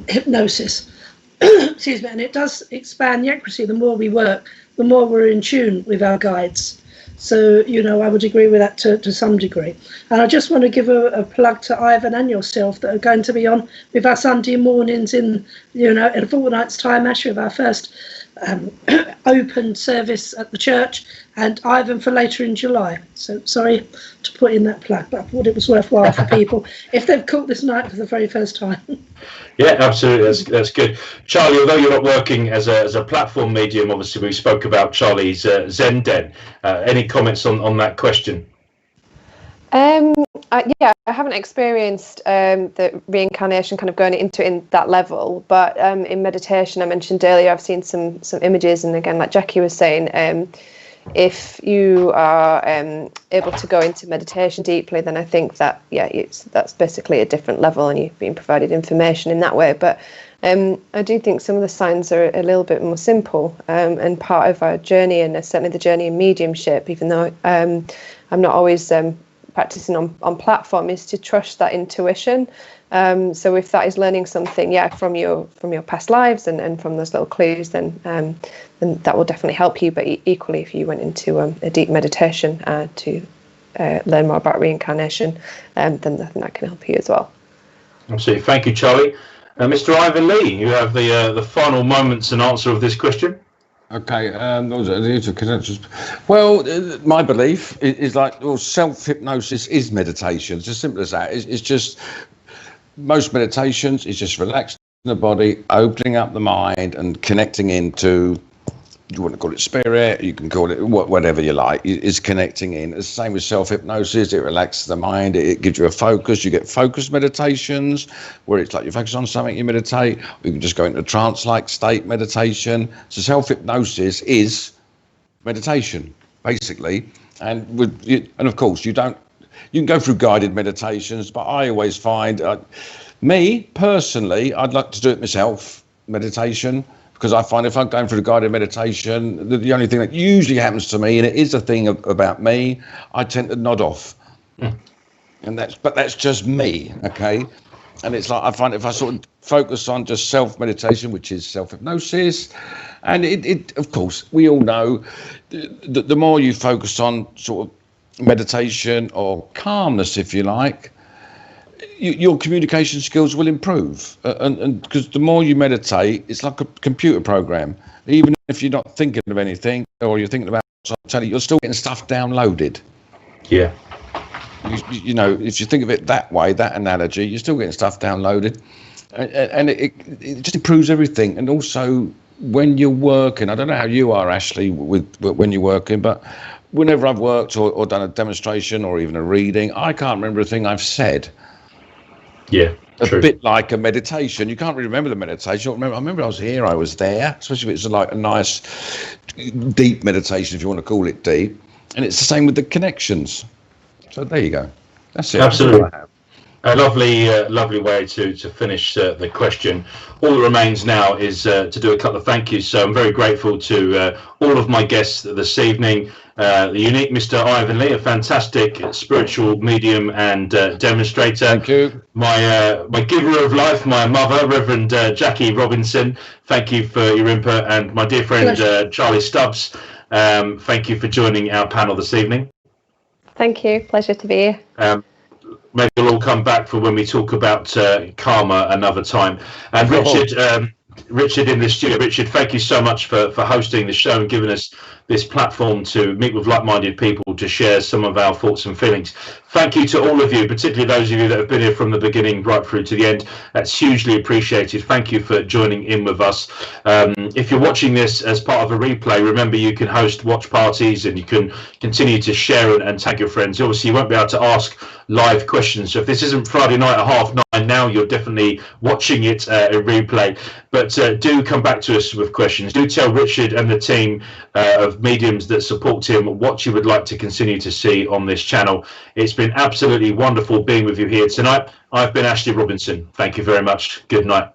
S2: hypnosis. Excuse me, and it does expand the accuracy. The more we work, the more we're in tune with our guides. So, I would agree with that to some degree. And I just want to give a plug to Ivan and yourself that are going to be on with our Sunday mornings in a fortnight's time, actually, with our first open service at the church, and Ivan for later in July. So sorry to put in that plug, but I thought it was worthwhile for people if they've caught this night for the very first time.
S1: Yeah, absolutely. That's good. Charlie, although you're not working as a platform medium, obviously we spoke about Charlie's Zen Den. Any comments on that question?
S4: Yeah, I haven't experienced the reincarnation kind of going into it in that level, but in meditation, I mentioned earlier, I've seen some images, and again, like Jackie was saying, if you are able to go into meditation deeply, then I think that that's basically a different level, and you've been provided information in that way. But I do think some of the signs are a little bit more simple, and part of our journey, and certainly the journey in mediumship, even though I'm not always practicing on platform, is to trust that intuition. So if that is learning something, from your past lives and from those little clues, then that will definitely help you. But equally, if you went into a deep meditation to learn more about reincarnation, then that can help you as well.
S1: Absolutely. Thank you, Charlie. Mr. Ivan Lee, you have the final moments and answer of this question.
S3: Okay, well, my belief is like, self-hypnosis is meditation. It's as simple as that. It's just, most meditations is just relaxing the body, opening up the mind and connecting into, you want to call it spirit, you can call it whatever you like, is connecting in. It's the same with self-hypnosis. It relaxes the mind, it gives you a focus. You get focused meditations where it's like you focus on something, you meditate. You can just go into a trance-like state meditation. So self-hypnosis is meditation, basically. And of course, you can go through guided meditations, but I always find, me personally, I'd like to do it myself, meditation. Because I find if I'm going through the guided meditation, the only thing that usually happens to me, and it is a thing about me, I tend to nod off. And that's just me, okay? And it's like, I find if I sort of focus on just self-meditation, which is self-hypnosis, and it of course, we all know that the more you focus on sort of meditation or calmness, if you like, your communication skills will improve, and because the more you meditate, it's like a computer program. Even if you're not thinking of anything, or you're thinking about something, you're still getting stuff downloaded.
S1: Yeah.
S3: You know, if you think of it that way, that analogy, you're still getting stuff downloaded, and it just improves everything. And also, when you're working, I don't know how you are, Ashley, with when you're working, but whenever I've worked or done a demonstration or even a reading, I can't remember a thing I've said.
S1: Yeah, true.
S3: A bit like a meditation. You can't really remember the meditation. I remember I was here, I was there, especially if it's like a nice deep meditation, if you want to call it deep. And it's the same with the connections. So there you go. That's it.
S1: Absolutely. A lovely way to finish the question. All that remains now is to do a couple of thank yous. So I'm very grateful to all of my guests this evening. The unique Mr. Ivan Lee, a fantastic spiritual medium and demonstrator.
S3: Thank you.
S1: My giver of life, my mother, Reverend Jackie Robinson. Thank you for your input, and my dear friend Charlie Stubbs. Thank you for joining our panel this evening.
S4: Thank you. Pleasure to be here.
S1: Maybe we'll all come back for when we talk about karma another time. And Richard in the studio. Richard, thank you so much for hosting the show and giving us this platform to meet with like-minded people to share some of our thoughts and feelings. Thank you to all of you, particularly those of you that have been here from the beginning right through to the end. That's hugely appreciated. Thank you for joining in with us. If you're watching this as part of a replay, remember you can host watch parties and you can continue to share and tag your friends. Obviously, you won't be able to ask live questions. So if this isn't Friday night at 9:30, now you're definitely watching it in replay. But do come back to us with questions. Do tell Richard and the team of mediums that support him what you would like to continue to see on this channel. It's been absolutely wonderful being with you here tonight. I've been Ashley Robinson. Thank you very much. Good night.